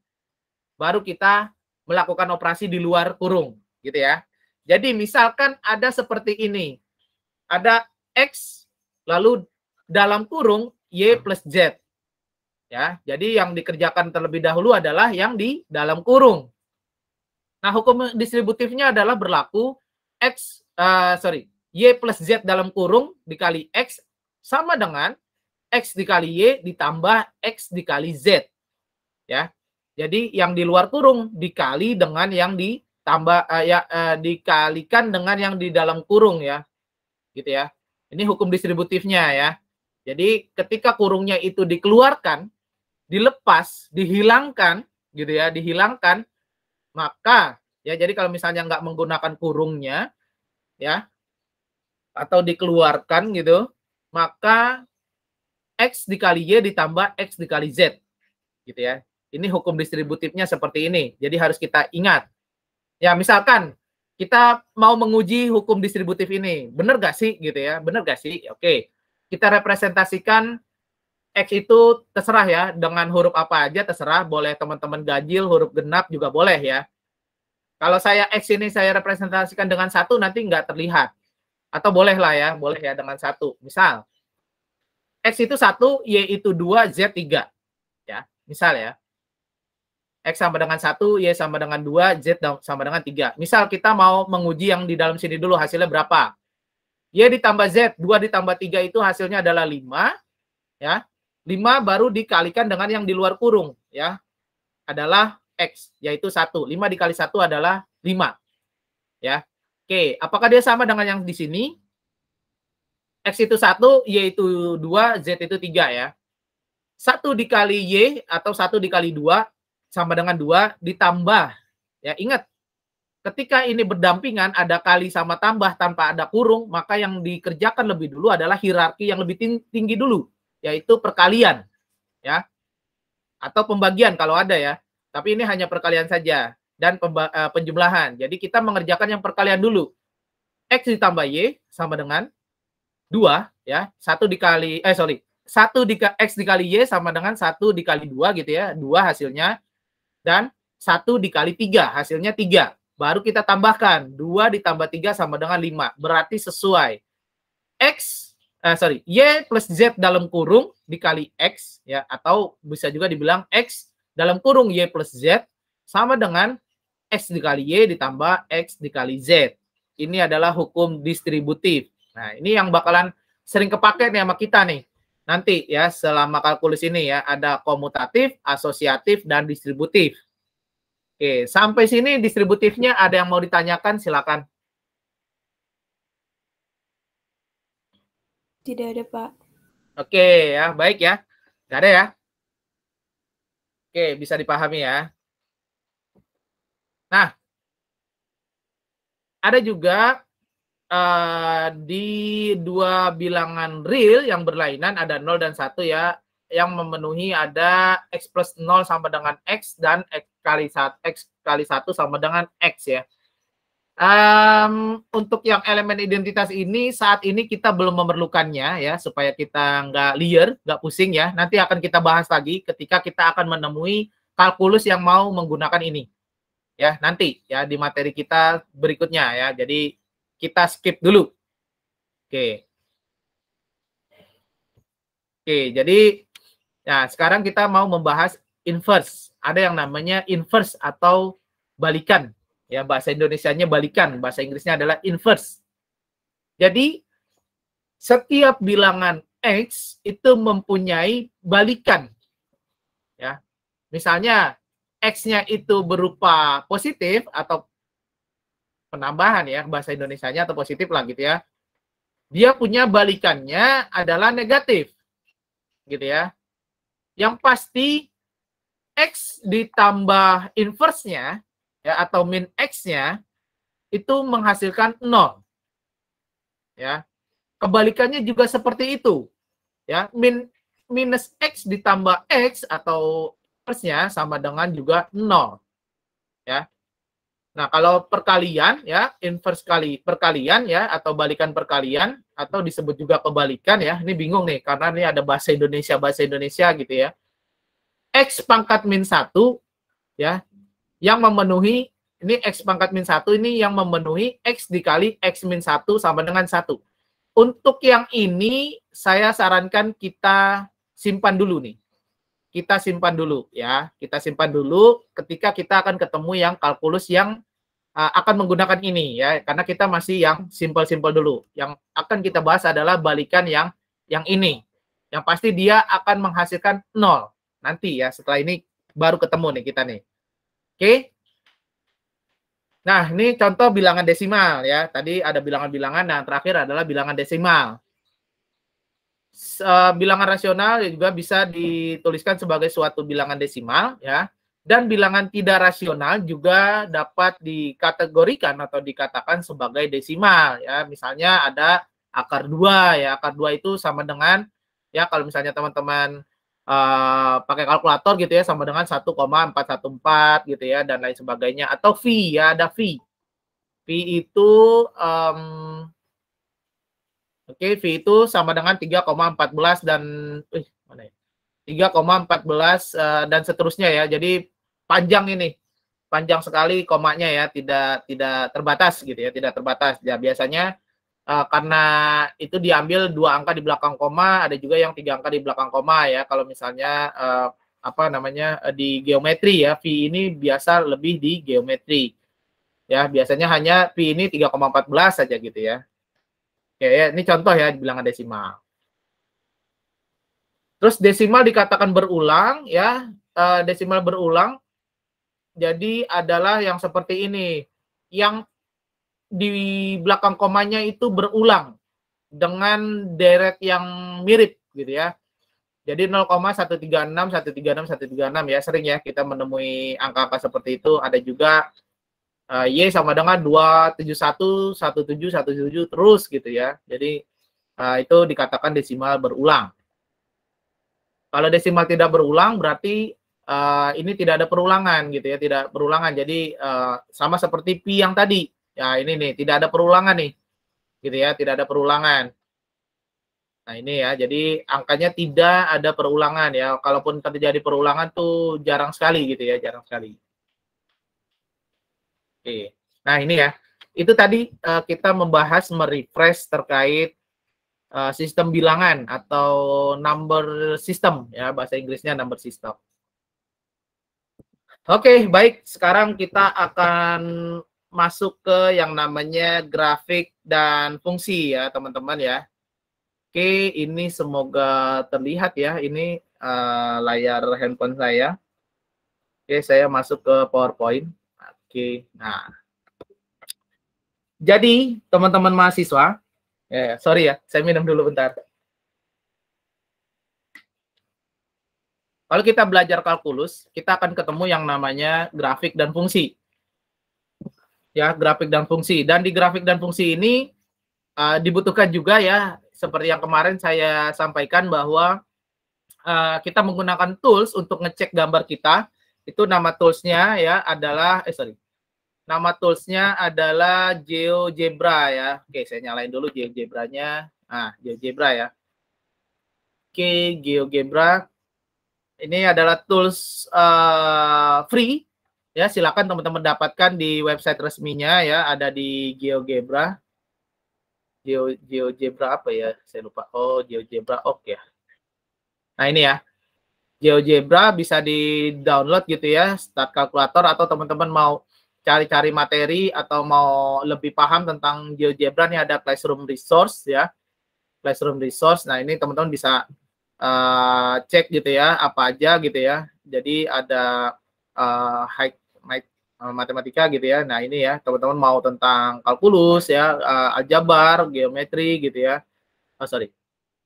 [SPEAKER 1] Baru kita melakukan operasi di luar kurung, gitu ya. Jadi misalkan ada seperti ini. Ada X, lalu dalam kurung Y plus Z. Ya, jadi yang dikerjakan terlebih dahulu adalah yang di dalam kurung. Nah, hukum distributifnya adalah berlaku Y plus Z dalam kurung dikali X sama dengan X dikali Y ditambah X dikali Z. Ya, jadi yang di luar kurung dikali dengan yang ditambah dikalikan dengan yang di dalam kurung ya, gitu ya. Ini hukum distributifnya ya. Jadi ketika kurungnya itu dikeluarkan, dilepas, dihilangkan, gitu ya, dihilangkan, maka ya jadi kalau misalnya nggak menggunakan kurungnya, ya, atau dikeluarkan gitu, maka X dikali Y ditambah X dikali Z, gitu ya. Ini hukum distributifnya seperti ini. Jadi harus kita ingat. Ya, misalkan kita mau menguji hukum distributif ini. Benar gak sih? Gitu ya. Benar gak sih? Oke. Kita representasikan X itu terserah ya. Dengan huruf apa aja terserah. Boleh teman-teman ganjil, huruf genap juga boleh ya. Kalau saya X ini saya representasikan dengan 1 nanti nggak terlihat. Atau boleh lah ya. Boleh ya dengan 1. Misal. X itu 1, Y itu 2, Z 3. Ya. Misal ya. X sama dengan 1, Y sama dengan 2, Z sama dengan 3. Misal kita mau menguji yang di dalam sini dulu hasilnya berapa. Y ditambah Z, 2 ditambah 3 itu hasilnya adalah 5. Ya. 5 baru dikalikan dengan yang di luar kurung. Ya. Adalah X, yaitu 1. 5 dikali 1 adalah 5. Ya. Oke, apakah dia sama dengan yang di sini? X itu 1, Y itu 2, Z itu 3 ya. 1 dikali Y atau 1 dikali 2 sama dengan 2 ditambah. Ya, ingat, ketika ini berdampingan ada kali sama tambah tanpa ada kurung, maka yang dikerjakan lebih dulu adalah hierarki yang lebih tinggi dulu, yaitu perkalian. Ya. Atau pembagian kalau ada ya. Tapi ini hanya perkalian saja dan penjumlahan. Jadi kita mengerjakan yang perkalian dulu. X ditambah Y sama dengan 2 ya. 1 dikali X dikali Y sama dengan 1 dikali 2 gitu ya. 2 hasilnya. Dan 1 dikali 3, hasilnya 3. Baru kita tambahkan, 2 ditambah 3 sama dengan 5. Berarti sesuai. Y plus Z dalam kurung dikali X, ya, atau bisa juga dibilang X dalam kurung Y plus Z sama dengan X dikali Y ditambah X dikali Z. Ini adalah hukum distributif. Nah, ini yang bakalan sering kepake nih sama kita nih. Nanti ya selama kalkulus ini ya ada komutatif, asosiatif, dan distributif. Oke, sampai sini distributifnya ada yang mau ditanyakan silakan.
[SPEAKER 3] Tidak ada, Pak.
[SPEAKER 1] Oke ya, baik ya. Nggak ada ya? Oke, bisa dipahami ya. Nah, ada juga di dua bilangan real yang berlainan ada 0 dan 1 ya, yang memenuhi ada X plus 0 sama dengan X dan X kali 1 sama dengan X ya. Untuk yang elemen identitas ini saat ini kita belum memerlukannya ya, supaya kita nggak liar, nggak pusing ya. Nanti akan kita bahas lagi ketika kita akan menemui kalkulus yang mau menggunakan ini. Ya, nanti ya di materi kita berikutnya ya. Jadi kita skip dulu. Oke. Oke, jadi nah, sekarang kita mau membahas inverse. Ada yang namanya inverse atau balikan. Ya, bahasa Indonesianya balikan, bahasa Inggrisnya adalah inverse. Jadi setiap bilangan X itu mempunyai balikan. Ya. Misalnya X-nya itu berupa positif atau penambahan ya, bahasa Indonesianya atau positif lah gitu ya. Dia punya balikannya adalah negatif. Gitu ya. Yang pasti X ditambah inverse-nya ya atau min X-nya itu menghasilkan 0. Ya. Kebalikannya juga seperti itu. Ya, minus X ditambah X atau inverse-nya sama dengan juga 0 ya. Nah, kalau perkalian ya, inverse kali perkalian ya, atau balikan perkalian, atau disebut juga kebalikan ya. Ini bingung nih, karena ini ada bahasa Indonesia gitu ya. X pangkat min 1 ya, yang memenuhi, ini X pangkat min 1 ini yang memenuhi X dikali X min 1 sama dengan 1. Untuk yang ini, saya sarankan kita simpan dulu nih. Kita simpan dulu ya, kita simpan dulu ketika kita akan ketemu yang kalkulus yang akan menggunakan ini ya, karena kita masih yang simple-simple dulu. Yang akan kita bahas adalah balikan yang ini. Yang pasti dia akan menghasilkan 0 nanti ya, setelah ini baru ketemu nih kita nih. Oke. Nah, ini contoh bilangan desimal ya. Tadi ada bilangan-bilangan, dan terakhir adalah bilangan desimal. Bilangan rasional juga bisa dituliskan sebagai suatu bilangan desimal ya, dan bilangan tidak rasional juga dapat dikategorikan atau dikatakan sebagai desimal ya. Misalnya ada akar 2 ya, akar 2 itu sama dengan ya, kalau misalnya teman-teman pakai kalkulator gitu ya, sama dengan 1,414 gitu ya, dan lain sebagainya. Atau V ya, ada V itu oke, V itu sama dengan 3,14 dan mana ya? 3,14 dan seterusnya ya. Jadi panjang ini. Panjang sekali komanya ya, tidak terbatas gitu ya, tidak terbatas. Ya biasanya karena itu diambil 2 angka di belakang koma, ada juga yang 3 angka di belakang koma ya. Kalau misalnya apa namanya di geometri ya, V ini biasa lebih di geometri. Ya, biasanya hanya V ini 3,14 saja gitu ya. Oke, ya, ini contoh ya bilangan desimal. Terus desimal dikatakan berulang ya, desimal berulang. Jadi adalah yang seperti ini, yang di belakang komanya itu berulang dengan deret yang mirip gitu ya. Jadi 0,136, 136, 136 ya, sering ya kita menemui angka-angka seperti itu. Ada juga Y sama dengan 271, 17, 17 terus gitu ya. Jadi itu dikatakan desimal berulang. Kalau desimal tidak berulang berarti ini tidak ada perulangan gitu ya, tidak berulangan. Jadi sama seperti pi yang tadi. Ya ini nih, tidak ada perulangan nih. Gitu ya, tidak ada perulangan. Nah ini ya, jadi angkanya tidak ada perulangan ya. Kalaupun terjadi perulangan tuh jarang sekali gitu ya, jarang sekali. Oke. Nah ini ya, itu tadi kita membahas merefresh terkait sistem bilangan atau number system ya, bahasa Inggrisnya number system. Oke, baik. Sekarang kita akan masuk ke yang namanya grafik dan fungsi ya, teman-teman ya. Oke, ini semoga terlihat ya. Ini layar handphone saya. Oke, saya masuk ke PowerPoint. Oke, nah. Jadi, teman-teman mahasiswa, sorry ya, saya minum dulu bentar. Kalau kita belajar kalkulus, kita akan ketemu yang namanya grafik dan fungsi. Ya, grafik dan fungsi. Dan di grafik dan fungsi ini dibutuhkan juga ya, seperti yang kemarin saya sampaikan bahwa kita menggunakan tools untuk ngecek gambar kita. Itu nama toolsnya ya adalah, nama toolsnya adalah GeoGebra ya. Oke, saya nyalain dulu GeoGebra-nya. Nah, GeoGebra ya. Oke, GeoGebra. Ini adalah tools free. Ya, silakan teman-teman dapatkan di website resminya ya, ada di GeoGebra. GeoGebra apa ya? Saya lupa. Oh, GeoGebra Oke ya. Nah, ini ya. GeoGebra bisa di-download gitu ya, start kalkulator, atau teman-teman mau cari-cari materi atau mau lebih paham tentang GeoGebra, nih ada Classroom Resource ya. Classroom Resource. Nah, ini teman-teman bisa cek gitu ya, apa aja gitu ya. Jadi ada matematika gitu ya. Nah, ini ya, teman-teman mau tentang kalkulus ya, aljabar, geometri gitu ya. Oh, sorry.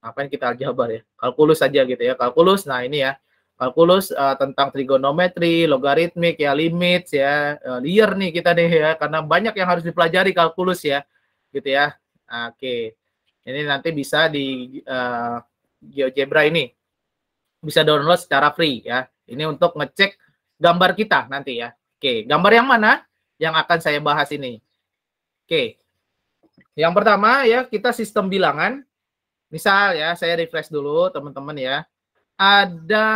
[SPEAKER 1] Ngapain kita aljabar ya? Kalkulus saja gitu ya. Kalkulus. Nah, ini ya. Kalkulus tentang trigonometri, logaritmik ya, limits ya, liar nih kita nih ya, karena banyak yang harus dipelajari kalkulus ya, gitu ya. Oke, ini nanti bisa di GeoGebra ini bisa download secara free ya. Ini untuk ngecek gambar kita nanti ya. Oke, gambar yang mana yang akan saya bahas ini? Oke. Yang pertama ya, kita sistem bilangan. Misal ya, saya refresh dulu teman-teman ya. Ada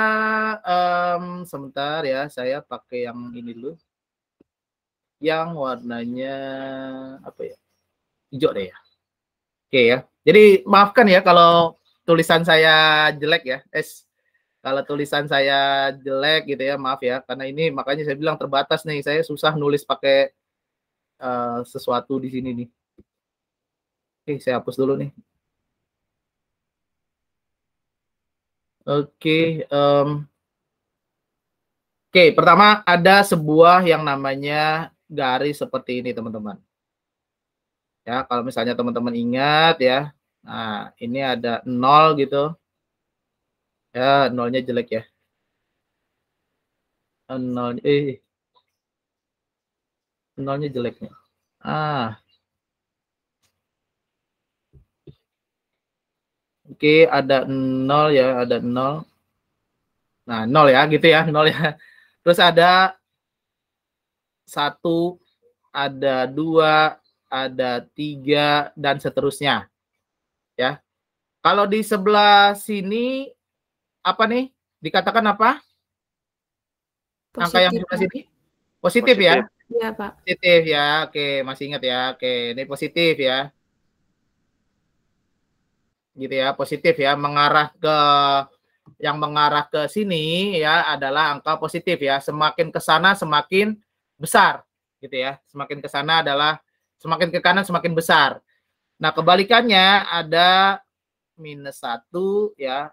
[SPEAKER 1] sebentar ya, saya pakai yang ini dulu. Yang warnanya apa ya? Hijau deh ya. Oke ya. Jadi maafkan ya kalau tulisan saya jelek ya. Kalau tulisan saya jelek gitu ya, maaf ya. Karena ini makanya saya bilang terbatas nih. Saya susah nulis pakai sesuatu di sini nih. Oke, saya hapus dulu nih. Oke, pertama ada sebuah yang namanya garis seperti ini, teman-teman. Ya, kalau misalnya teman-teman ingat ya, nah ini ada 0 gitu. Ya, nolnya jelek ya. Nolnya jeleknya. Oke, ada 0 ya, ada 0. Nah, 0 ya, gitu ya, 0 ya. Terus ada 1, ada 2, ada 3, dan seterusnya. Ya. Kalau di sebelah sini, apa nih? Dikatakan apa?
[SPEAKER 3] Positif,
[SPEAKER 1] angka yang di sebelah sini? Positif ya?
[SPEAKER 3] Iya, Pak.
[SPEAKER 1] Positif ya, oke, masih ingat ya. Oke, ini positif ya. Gitu ya, positif ya, yang mengarah ke sini ya adalah angka positif ya. Semakin ke sana semakin besar gitu ya. Semakin ke sana adalah semakin ke kanan semakin besar. Nah, kebalikannya ada -1 ya.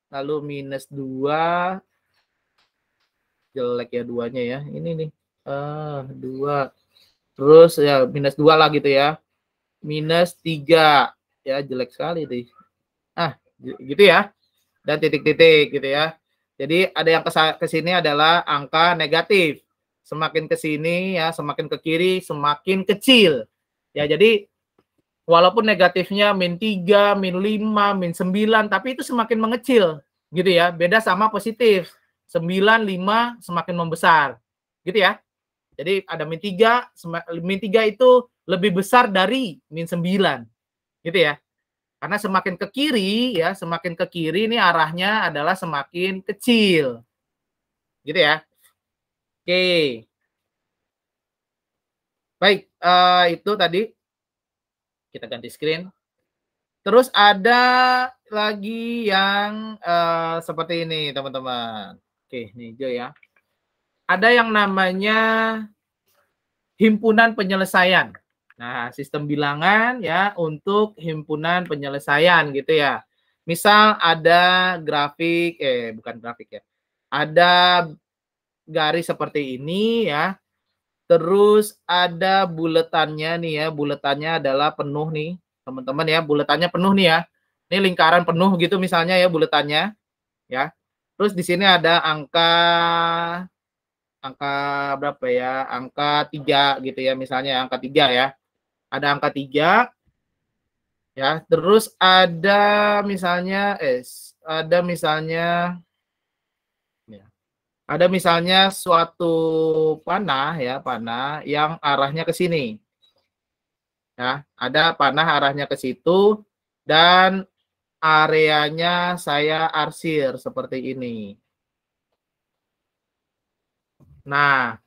[SPEAKER 1] Lalu -2. Jelek ya duanya ya. Ini nih. 2. Terus ya -2 lah gitu ya. -3 ya, jelek sekali deh. Gitu ya. Dan titik-titik gitu ya. Jadi ada yang ke sini adalah angka negatif. Semakin ke sini ya, semakin ke kiri semakin kecil. Ya, jadi walaupun negatifnya -3, -5, -9, tapi itu semakin mengecil gitu ya. Beda sama positif. 9, 5 semakin membesar. Gitu ya. Jadi ada -3, -3 itu lebih besar dari -9. Gitu ya. Karena semakin ke kiri ya, semakin ke kiri ini arahnya adalah semakin kecil. Gitu ya. Oke. Baik, itu tadi kita ganti screen. Terus ada lagi yang seperti ini, teman-teman. Oke, ini hijau ya. Ada yang namanya himpunan penyelesaian. Nah, sistem bilangan ya untuk himpunan penyelesaian gitu ya. Misal ada grafik, bukan grafik ya. Ada garis seperti ini ya. Terus ada buletannya nih ya. Buletannya adalah penuh nih, teman-teman ya. Buletannya penuh nih ya. Ini lingkaran penuh gitu misalnya ya buletannya ya. Terus di sini ada angka berapa ya? Angka 3 gitu ya misalnya, angka 3 ya. Ada angka 3 ya. Terus ada misalnya ada misalnya suatu panah ya, panah yang arahnya ke sini. Ya, ada panah arahnya ke situ dan areanya saya arsir seperti ini. Nah,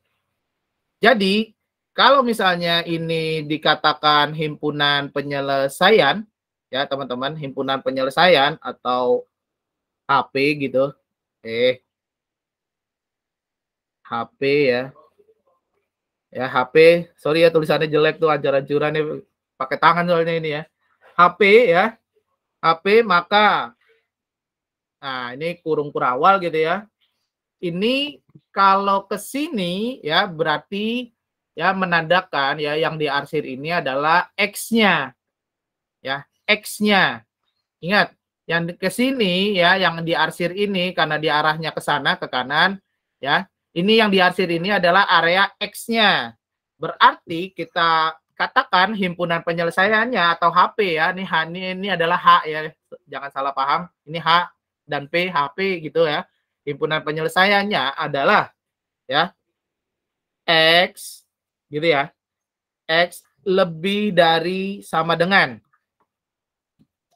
[SPEAKER 1] jadi kalau misalnya ini dikatakan himpunan penyelesaian, ya teman-teman, himpunan penyelesaian atau HP gitu, HP ya, HP, sorry ya tulisannya jelek tuh, ancur-ancuran nih, pakai tangan soalnya ini ya, HP ya, HP maka, nah ini kurung kurawal gitu ya, ini kalau ke sini ya berarti ya menandakan ya yang diarsir ini adalah X-nya. Ya, X-nya. Ingat, yang ke sini ya yang diarsir ini karena diarahnya ke sana ke kanan ya. Ini yang diarsir ini adalah area X-nya. Berarti kita katakan himpunan penyelesaiannya atau HP ya. Ini adalah H ya. Jangan salah paham. Ini H dan P, HP gitu ya. himpunan penyelesaiannya adalah ya X gitu ya. X lebih dari sama dengan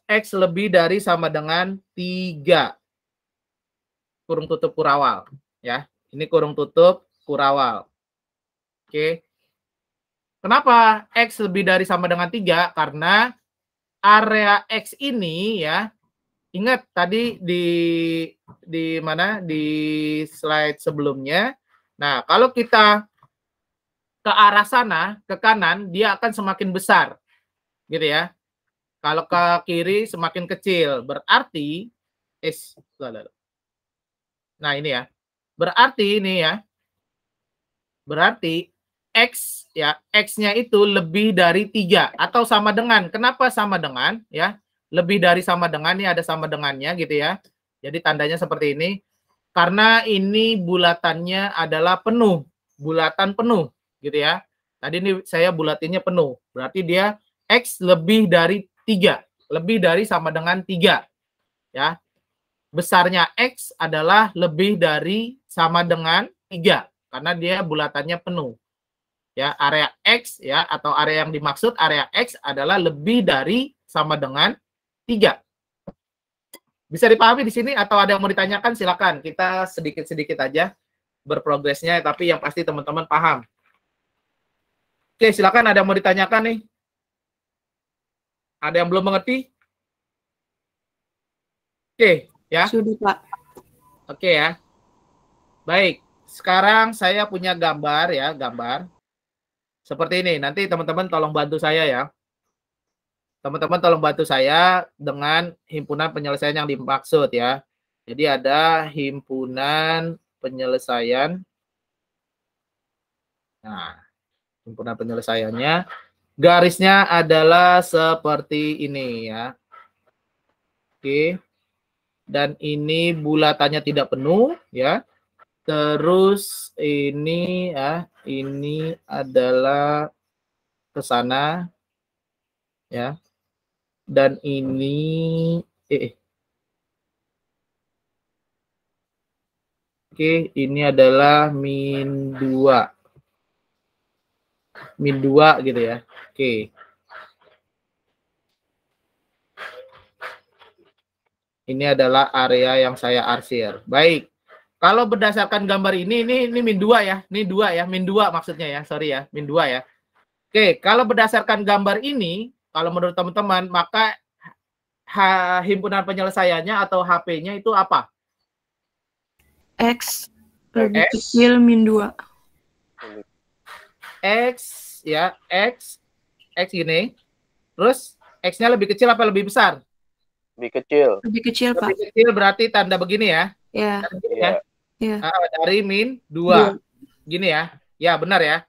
[SPEAKER 1] X lebih dari sama dengan 3 kurung tutup kurawal ya. Ini kurung tutup kurawal. Oke. Kenapa X lebih dari sama dengan 3? Karena area X ini ya, ingat tadi di mana di slide sebelumnya. Nah, kalau kita ke arah sana, ke kanan, dia akan semakin besar. Gitu ya. Kalau ke kiri semakin kecil. Berarti nah ini ya. Berarti ini ya. Berarti X ya, X-nya itu lebih dari 3 atau sama dengan. Kenapa sama dengan ya? Lebih dari sama dengan, ini ada sama dengannya gitu ya. Jadi tandanya seperti ini. Karena ini bulatannya adalah penuh, bulatan penuh gitu ya. Tadi ini saya bulatinnya penuh. Berarti dia X lebih dari 3, lebih dari sama dengan 3 ya. Besarnya X adalah lebih dari sama dengan 3 karena dia bulatannya penuh. Ya, area X ya atau area yang dimaksud area X adalah lebih dari sama dengan 3. Bisa dipahami di sini atau ada yang mau ditanyakan? Silakan. Kita sedikit-sedikit aja berprogresnya tapi yang pasti teman-teman paham. Oke, silakan ada yang mau ditanyakan nih. Ada yang belum mengerti? Oke, ya.
[SPEAKER 3] Sudah, Pak.
[SPEAKER 1] Oke ya. Baik, sekarang saya punya gambar ya, gambar. Seperti ini, nanti teman-teman tolong bantu saya ya. Teman-teman tolong bantu saya dengan himpunan penyelesaian yang dimaksud ya. Jadi ada himpunan penyelesaian. Nah, himpunan penyelesaiannya. Garisnya adalah seperti ini ya. Oke. Dan ini bulatannya tidak penuh ya. Terus ini ya, ini adalah ke sana ya. Dan ini Oke, ini adalah min 2. Min 2 gitu ya. Oke. Ini adalah area yang saya arsir. Baik. Kalau berdasarkan gambar ini min 2 ya. Ini 2 ya, min 2 maksudnya ya. Sorry ya, min 2 ya. Oke, kalau berdasarkan gambar ini, kalau menurut teman-teman, maka himpunan penyelesaiannya atau HP-nya itu apa?
[SPEAKER 3] X lebih kecil min 2.
[SPEAKER 1] X ya, X gini. Terus X-nya lebih kecil apa lebih besar?
[SPEAKER 5] Lebih kecil.
[SPEAKER 3] Lebih kecil, Pak.
[SPEAKER 1] Lebih kecil berarti tanda begini ya.
[SPEAKER 3] Ya.
[SPEAKER 5] Iya.
[SPEAKER 1] Dari min 2. Gini ya. Ya, benar ya.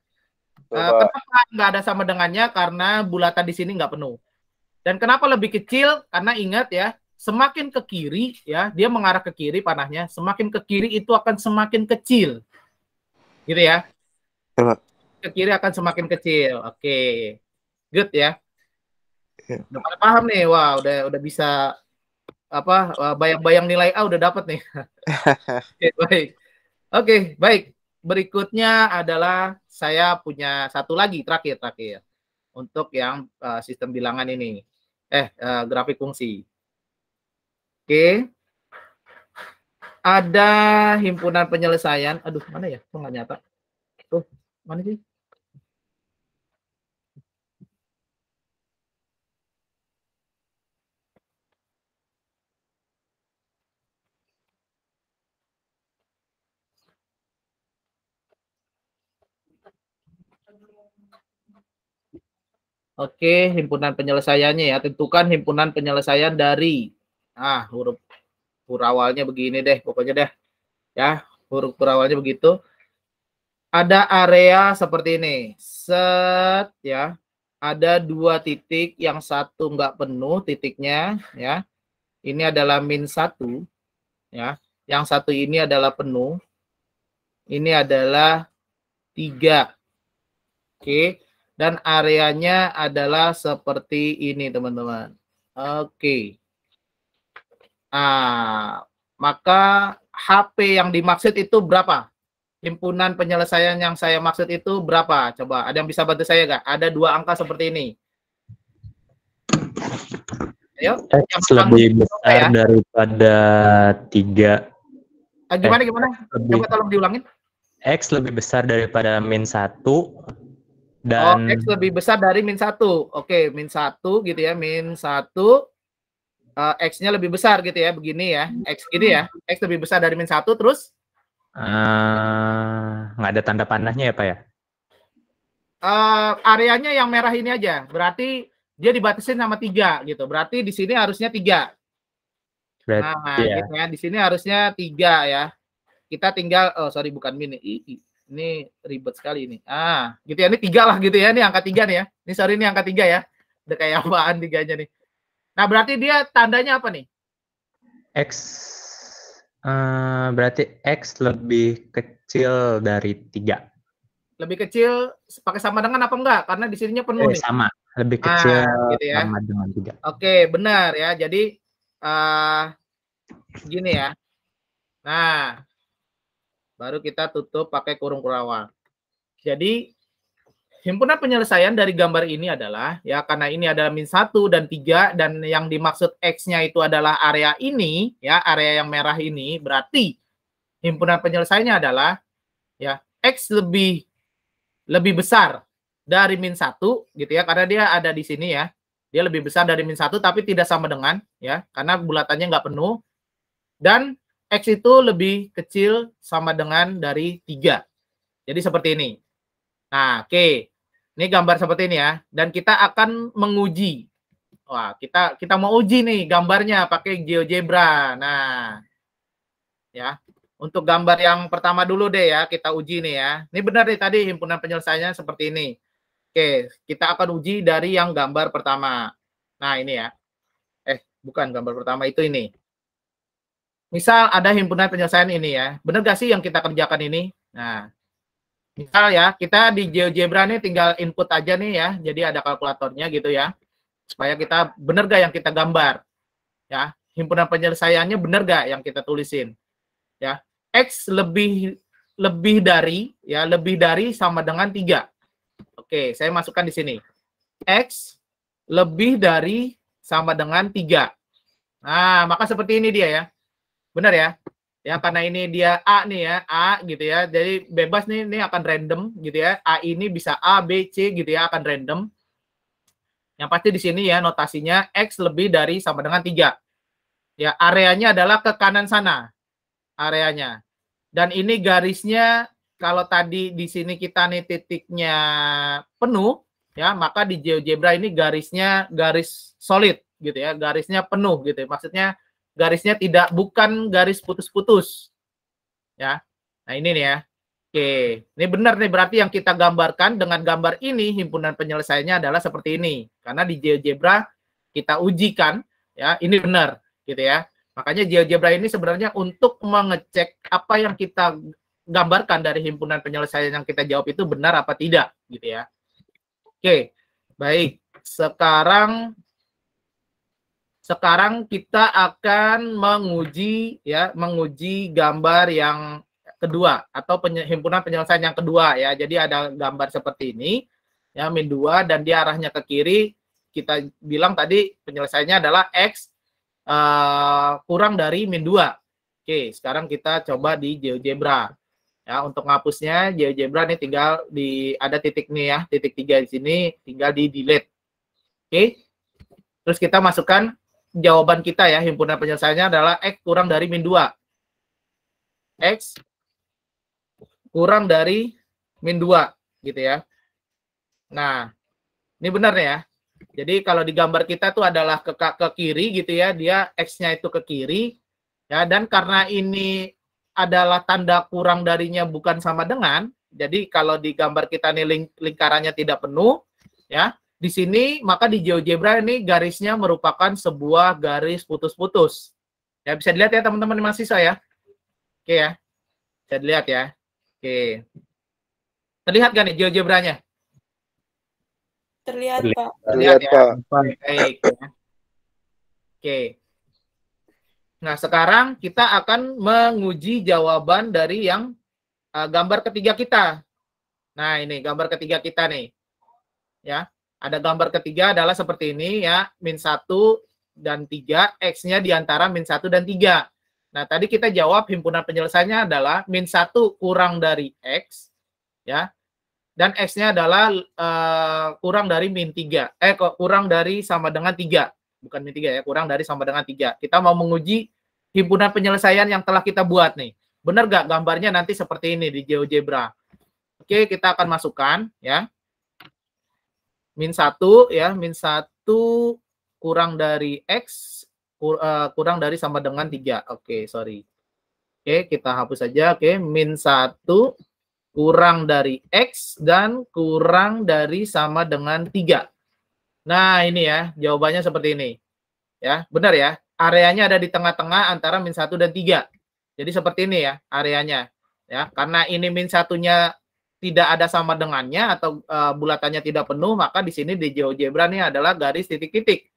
[SPEAKER 1] Kenapa nggak ada sama dengannya? Karena bulatan di sini nggak penuh. Dan kenapa lebih kecil? Karena ingat ya, semakin ke kiri ya, dia mengarah ke kiri panahnya, semakin ke kiri itu akan semakin kecil. Gitu ya.
[SPEAKER 5] Ya, Pak.
[SPEAKER 1] Ke kiri akan semakin kecil. Oke. Good ya.
[SPEAKER 5] Ya.
[SPEAKER 1] Udah pada paham nih. Wah, udah bisa apa? Bayang-bayang nilai A udah dapat nih. Oke, baik. Oke, baik. Berikutnya adalah saya punya satu lagi terakhir untuk yang sistem bilangan ini. Grafik fungsi. Oke. Ada himpunan penyelesaian. Aduh, mana ya? Kok nggak nyata? Tuh, mana sih? Oke, himpunan penyelesaiannya ya. Tentukan himpunan penyelesaian dari huruf awalnya begini deh, pokoknya deh. Ya, huruf awalnya begitu. Ada area seperti ini. Set ya. Ada 2 titik, yang satu nggak penuh titiknya ya. Ini adalah min 1 ya. Yang satu ini adalah penuh. Ini adalah 3. Oke. Dan areanya adalah seperti ini, teman-teman. Oke. Maka HP yang dimaksud itu berapa? Himpunan penyelesaian yang saya maksud itu berapa? Coba, ada yang bisa bantu saya nggak? Ada 2 angka seperti ini. Ayo,
[SPEAKER 4] X lebih besar
[SPEAKER 1] ya.
[SPEAKER 4] daripada 3.
[SPEAKER 1] Gimana? Coba tolong diulangin.
[SPEAKER 4] X lebih besar daripada -1 dan
[SPEAKER 1] X lebih besar dari -1. Oke, -1 gitu ya, -1. X-nya lebih besar gitu ya, begini ya. X gitu ya. X lebih besar dari -1 terus
[SPEAKER 4] nggak ada tanda panahnya ya, Pak ya?
[SPEAKER 1] Areanya yang merah ini aja. Berarti dia dibatasin sama 3 gitu. Berarti di sini harusnya 3.
[SPEAKER 4] Berarti ya.
[SPEAKER 1] Gitu ya. Di sini harusnya 3 ya. Kita tinggal bukan min. Ini ribet sekali ini. Gitu ya. Ini 3 lah gitu ya. Ini angka 3 nih ya. Ini angka 3 ya. Udah kayak apaan 3-nya nih. Nah, berarti dia tandanya apa nih?
[SPEAKER 4] Berarti X lebih kecil dari 3.
[SPEAKER 1] Lebih kecil pakai sama dengan apa enggak? Karena di sininya penuh nih.
[SPEAKER 4] Sama. Lebih kecil
[SPEAKER 1] gitu ya.
[SPEAKER 4] sama dengan 3.
[SPEAKER 1] Oke, benar ya. Jadi gini ya. Nah, baru kita tutup pakai kurung kurawal. Jadi himpunan penyelesaian dari gambar ini adalah ya, karena ini adalah -1 dan 3 dan yang dimaksud X-nya itu adalah area ini ya, area yang merah ini, berarti himpunan penyelesaiannya adalah ya X lebih besar dari -1 gitu ya, karena dia ada di sini ya. Dia lebih besar dari -1 tapi tidak sama dengan ya, karena bulatannya nggak penuh, dan X itu lebih kecil sama dengan dari 3. Jadi seperti ini. Nah, oke. Ini gambar seperti ini ya. Dan kita akan menguji. Wah, kita mau uji nih gambarnya pakai GeoGebra. Nah, ya. Untuk gambar yang pertama dulu deh ya, kita uji nih ya. Ini benar nih tadi himpunan penyelesaiannya seperti ini. Oke, kita akan uji dari yang gambar pertama. Nah, ini ya. Bukan gambar pertama, itu ini. Misal ada himpunan penyelesaian ini ya. Benar gak sih yang kita kerjakan ini? Nah, misal ya, kita di GeoGebra nih tinggal input aja nih ya. Jadi ada kalkulatornya gitu ya. Supaya kita benar gak yang kita gambar. Ya, himpunan penyelesaiannya benar gak yang kita tulisin. Ya, X lebih dari sama dengan 3. Oke, saya masukkan di sini. X lebih dari sama dengan 3. Nah, maka seperti ini dia ya. Benar ya? Ya, karena ini dia A nih ya, A gitu ya. Jadi bebas nih, ini akan random gitu ya. A ini bisa A, B, C gitu ya, akan random. Yang pasti di sini ya notasinya X lebih dari sama dengan 3. Ya, areanya adalah ke kanan sana. Areanya. Dan ini garisnya, kalau tadi di sini kita nih titiknya penuh, ya, maka di GeoGebra ini garisnya garis solid gitu ya, garisnya penuh gitu ya. Maksudnya garisnya bukan garis putus-putus. Ya. Nah, ini nih ya. Oke, ini benar nih, berarti yang kita gambarkan dengan gambar ini himpunan penyelesaiannya adalah seperti ini. Karena di GeoGebra kita ujikan ya, ini benar gitu ya. Makanya GeoGebra ini sebenarnya untuk mengecek apa yang kita gambarkan dari himpunan penyelesaian yang kita jawab itu benar apa tidak gitu ya. Oke, baik. Sekarang kita akan menguji gambar yang kedua atau himpunan penyelesaian yang kedua ya. Jadi ada gambar seperti ini ya, -2 dan dia arahnya ke kiri. Kita bilang tadi penyelesaiannya adalah X kurang dari -2. Oke, sekarang kita coba di GeoGebra. Ya, untuk ngapusnya GeoGebra nih tinggal ada titik nih ya, titik 3 di sini, tinggal di delete. Oke. Terus kita masukkan jawaban kita ya, himpunan penyelesaiannya adalah X kurang dari -2. X kurang dari -2 gitu ya. Nah, ini benar nih ya. Jadi kalau di gambar kita tuh adalah ke kiri gitu ya, dia X-nya itu ke kiri ya, dan karena ini adalah tanda kurang darinya bukan sama dengan, jadi kalau di gambar kita nih lingkarannya tidak penuh ya, di sini maka di GeoGebra ini garisnya merupakan sebuah garis putus-putus. Ya, bisa dilihat ya teman-teman mahasiswa ya. Oke ya. Bisa dilihat ya. Oke. Terlihat kan nih GeoGebra-nya?
[SPEAKER 3] Terlihat, Pak.
[SPEAKER 5] Terlihat,
[SPEAKER 1] ya.
[SPEAKER 5] Pak.
[SPEAKER 1] Baik. Ya. Oke. Nah, sekarang kita akan menguji jawaban dari yang gambar ketiga kita. Nah, ini gambar ketiga kita nih. Ya, ada gambar ketiga adalah seperti ini ya, -1 dan 3, X-nya di antara -1 dan 3. Nah, tadi kita jawab himpunan penyelesaiannya adalah -1 kurang dari X, ya, dan X-nya adalah kurang dari -3. Kurang dari sama dengan 3. Bukan -3 ya, kurang dari sama dengan 3. Kita mau menguji himpunan penyelesaian yang telah kita buat nih. Benar nggak gambarnya nanti seperti ini di GeoGebra? Oke, kita akan masukkan ya. -1 ya, -1 kurang dari X, kurang dari sama dengan 3. Oke, sorry. Oke, kita hapus saja. Oke, -1 kurang dari X dan kurang dari sama dengan 3. Nah, ini ya, jawabannya seperti ini. Ya, benar ya. Areanya ada di tengah-tengah antara -1 dan 3. Jadi seperti ini ya areanya. Ya, karena ini -1-nya tidak ada sama dengannya atau bulatannya tidak penuh, maka di sini di GeoGebra ini adalah garis titik-titik.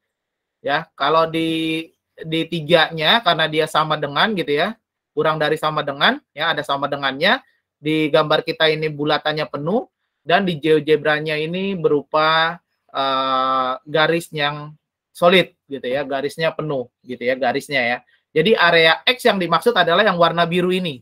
[SPEAKER 1] Ya, kalau di 3-nya karena dia sama dengan gitu ya, kurang dari sama dengan, ya ada sama dengannya. Di gambar kita ini bulatannya penuh, dan di GeoGebra-nya ini berupa garis yang solid gitu ya, garisnya penuh gitu ya, garisnya ya. Jadi area X yang dimaksud adalah yang warna biru ini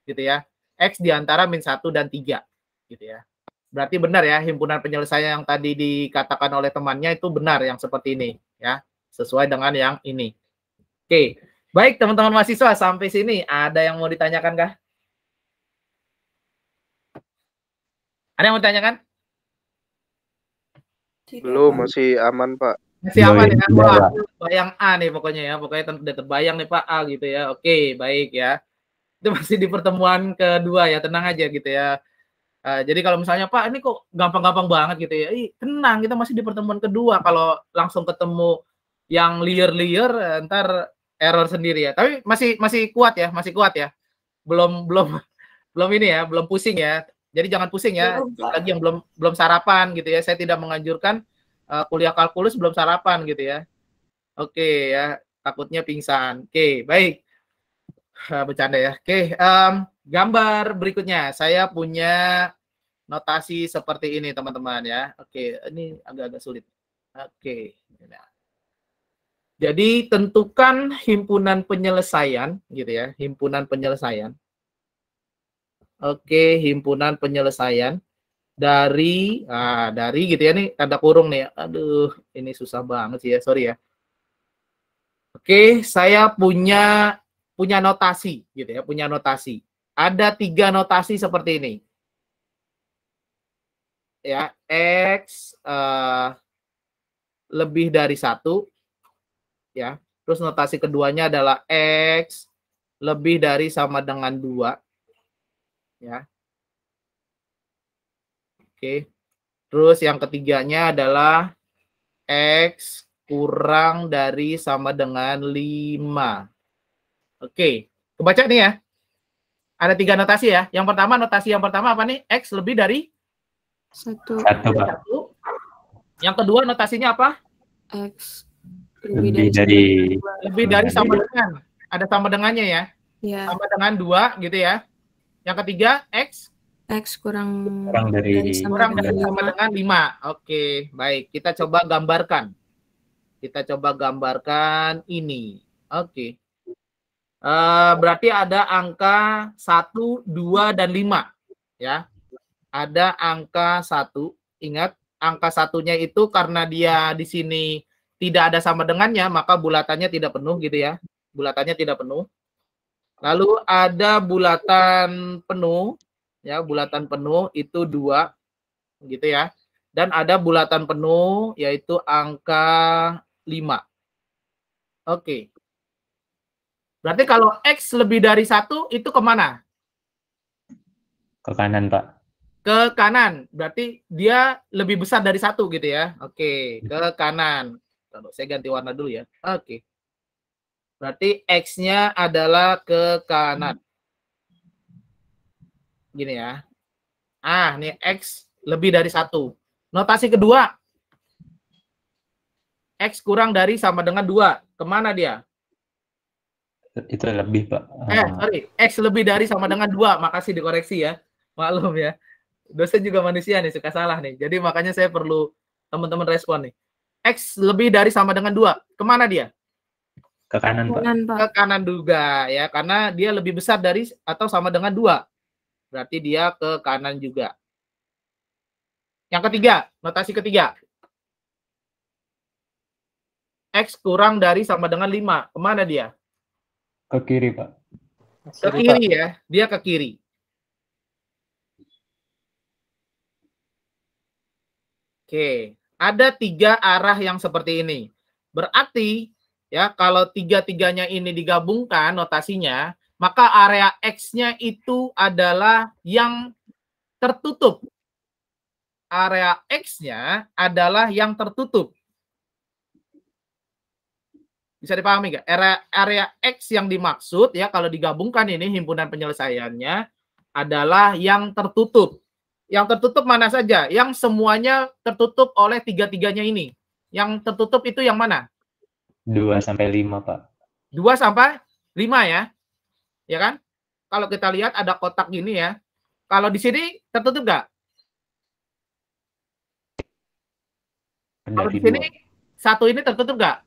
[SPEAKER 1] gitu ya. X di antara -1 dan 3 gitu ya. Berarti benar ya, himpunan penyelesaian yang tadi dikatakan oleh temannya itu benar yang seperti ini ya, sesuai dengan yang ini. Oke. Baik teman-teman mahasiswa, sampai sini ada yang mau ditanyakan kah? Ada yang mau ditanyakan?
[SPEAKER 5] Belum, masih aman, Pak.
[SPEAKER 1] Masih aman ya? Wah, bayang A nih pokoknya ya. Pokoknya udah terbayang nih Pak A gitu ya. Oke, baik ya. Itu masih di pertemuan kedua ya, tenang aja gitu ya. Jadi kalau misalnya Pak, ini kok gampang-gampang banget gitu ya. Tenang, kita masih di pertemuan kedua. Kalau langsung ketemu yang liar-liar, ntar error sendiri ya. Tapi masih kuat ya, masih kuat ya. Belum ini ya, belum pusing ya. Jadi jangan pusing ya. Lagi yang belum sarapan gitu ya. Saya tidak menganjurkan kuliah kalkulus belum sarapan gitu ya. Oke ya, takutnya pingsan. Oke, baik. Bercanda ya. Oke, gambar berikutnya. Saya punya notasi seperti ini teman-teman ya. Oke, ini agak-agak sulit. Oke. Jadi tentukan himpunan penyelesaian gitu ya, himpunan penyelesaian. Oke, himpunan penyelesaian dari gitu ya, nih tanda kurung nih. Aduh, ini susah banget sih ya, sorry ya. Oke, saya punya notasi gitu ya, punya notasi. Ada 3 notasi seperti ini. Ya, X lebih dari 1 ya. Terus notasi keduanya adalah X lebih dari sama dengan 2 ya. Oke. Terus yang ketiganya adalah X kurang dari sama dengan 5. Oke. Kebaca nih ya. Ada 3 notasi ya. Yang pertama, notasi yang pertama apa nih? X lebih dari
[SPEAKER 3] 1.
[SPEAKER 1] 1. Yang kedua notasinya apa?
[SPEAKER 3] X lebih dari
[SPEAKER 1] sama dengan. Ada sama dengannya ya.
[SPEAKER 3] Ya.
[SPEAKER 1] Sama dengan 2 gitu ya. Yang ketiga X
[SPEAKER 3] kurang
[SPEAKER 1] dari sama dengan 5. Oke, baik. Kita coba gambarkan. Ini. Oke. Berarti ada angka 1, 2, dan 5 ya. Ada angka 1. Ingat, angka 1-nya itu karena dia di sini tidak ada sama dengannya, maka bulatannya tidak penuh gitu ya. Bulatannya tidak penuh. Lalu ada bulatan penuh ya, bulatan penuh itu 2 gitu ya. Dan ada bulatan penuh yaitu angka 5. Oke. Berarti kalau X lebih dari 1 itu kemana?
[SPEAKER 4] Ke kanan, Pak.
[SPEAKER 1] Ke kanan. Berarti dia lebih besar dari 1 gitu ya. Oke, ke kanan. Lalu saya ganti warna dulu ya. Oke. Berarti X-nya adalah ke kanan. Gini ya. Ini X lebih dari 1. Notasi kedua. X kurang dari sama dengan 2. Kemana dia?
[SPEAKER 4] Itu lebih, Pak.
[SPEAKER 1] Sorry, X lebih dari sama dengan 2. Makasih dikoreksi ya. Maklum ya. Dosen juga manusia nih, suka salah nih. Jadi makanya saya perlu teman-teman respon nih. X lebih dari sama dengan 2. Kemana dia?
[SPEAKER 4] Ke kanan, Pak.
[SPEAKER 3] Kanan, Pak.
[SPEAKER 1] Ke kanan juga ya, karena dia lebih besar dari atau sama dengan 2. Berarti dia ke kanan juga. Yang ketiga, notasi ketiga. X kurang dari sama dengan 5. Kemana dia?
[SPEAKER 4] Ke kiri, Pak.
[SPEAKER 1] Ke kiri ya, dia ke kiri. Oke, ada 3 arah yang seperti ini. Berarti ya kalau 3-tiganya ini digabungkan notasinya, maka area X-nya itu adalah yang tertutup. Area X-nya adalah yang tertutup. Bisa dipahami nggak? Area X yang dimaksud ya kalau digabungkan ini himpunan penyelesaiannya adalah yang tertutup. Yang tertutup mana saja? Yang semuanya tertutup oleh 3-tiganya ini. Yang tertutup itu yang mana?
[SPEAKER 4] 2 sampai 5, Pak.
[SPEAKER 1] 2 sampai 5 ya. Ya kan? Kalau kita lihat ada kotak gini ya. Kalau di sini tertutup nggak? Kalau di sini 1 ini tertutup nggak?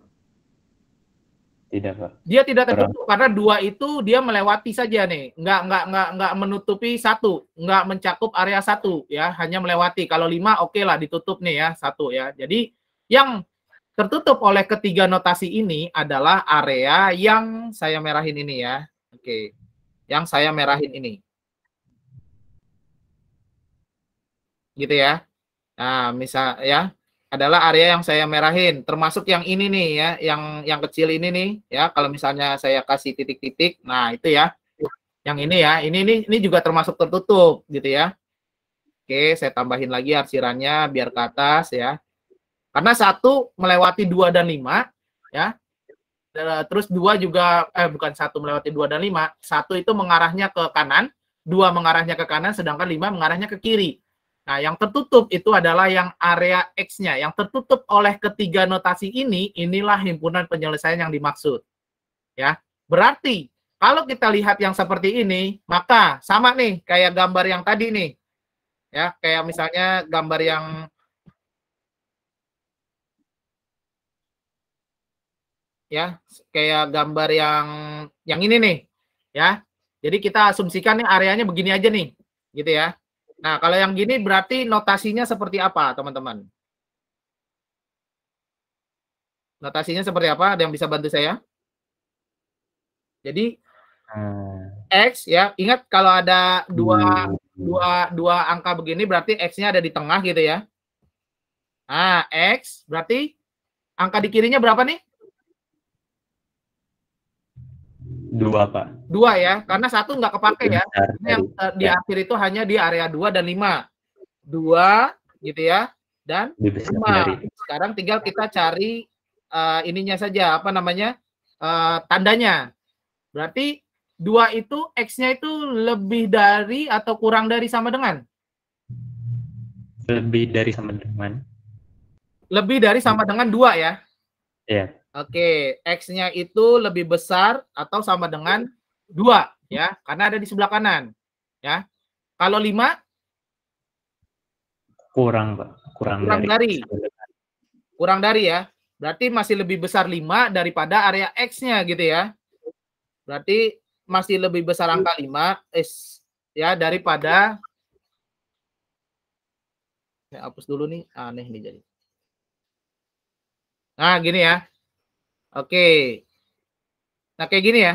[SPEAKER 4] Tidak, Pak.
[SPEAKER 1] Dia tidak tertutup karena 2 itu dia melewati saja nih, nggak menutupi 1, nggak mencakup area 1 ya, hanya melewati. Kalau 5 oke lah ditutup nih ya 1 ya. Jadi yang tertutup oleh ketiga notasi ini adalah area yang saya merahin ini ya. Oke. Yang saya merahin ini. Gitu ya. Nah, misal ya, adalah area yang saya merahin, termasuk yang ini nih ya, yang kecil ini nih ya. Kalau misalnya saya kasih titik-titik, nah itu ya. Yang ini ya, ini juga termasuk tertutup gitu ya. Oke, saya tambahin lagi arsirannya biar ke atas ya. Karena 1 melewati 2 dan 5 ya. Terus 2 juga bukan 1 melewati 2 dan 5, 1 itu mengarahnya ke kanan, 2 mengarahnya ke kanan, sedangkan 5 mengarahnya ke kiri. Nah, yang tertutup itu adalah yang area X-nya. Yang tertutup oleh ketiga notasi ini, inilah himpunan penyelesaian yang dimaksud. Ya, berarti kalau kita lihat yang seperti ini, maka sama nih kayak gambar yang tadi nih. Ya, kayak misalnya gambar yang ya, kayak gambar yang ini nih. Ya. Jadi kita asumsikan nih areanya begini aja nih. Gitu ya. Nah, kalau yang gini berarti notasinya seperti apa, teman-teman? Notasinya seperti apa? Ada yang bisa bantu saya? Jadi X ya, ingat kalau ada dua angka begini berarti X-nya ada di tengah gitu ya. Nah, X berarti angka di kirinya berapa nih?
[SPEAKER 4] 2, Pak.
[SPEAKER 1] 2 ya, karena 1 nggak kepake ya. Ini yang di
[SPEAKER 4] Ya.
[SPEAKER 1] akhir itu hanya di area 2 dan 5. 2 gitu ya, dan 5. Sekarang tinggal kita cari ininya saja, apa namanya, tandanya. Berarti 2 itu X-nya itu lebih dari atau kurang dari sama dengan?
[SPEAKER 4] Lebih dari sama dengan.
[SPEAKER 1] Lebih dari sama dengan 2 ya?
[SPEAKER 4] Iya.
[SPEAKER 1] Oke, X-nya itu lebih besar atau sama dengan 2 ya, karena ada di sebelah kanan. Ya. Kalau 5?
[SPEAKER 4] Kurang, Pak. Kurang
[SPEAKER 1] dari. Kurang dari ya. Berarti masih lebih besar 5 daripada area X-nya gitu ya. Berarti masih lebih besar angka 5 ya daripada, saya hapus dulu nih, aneh nih jadi. Nah, gini ya. Oke. Nah, kayak gini ya.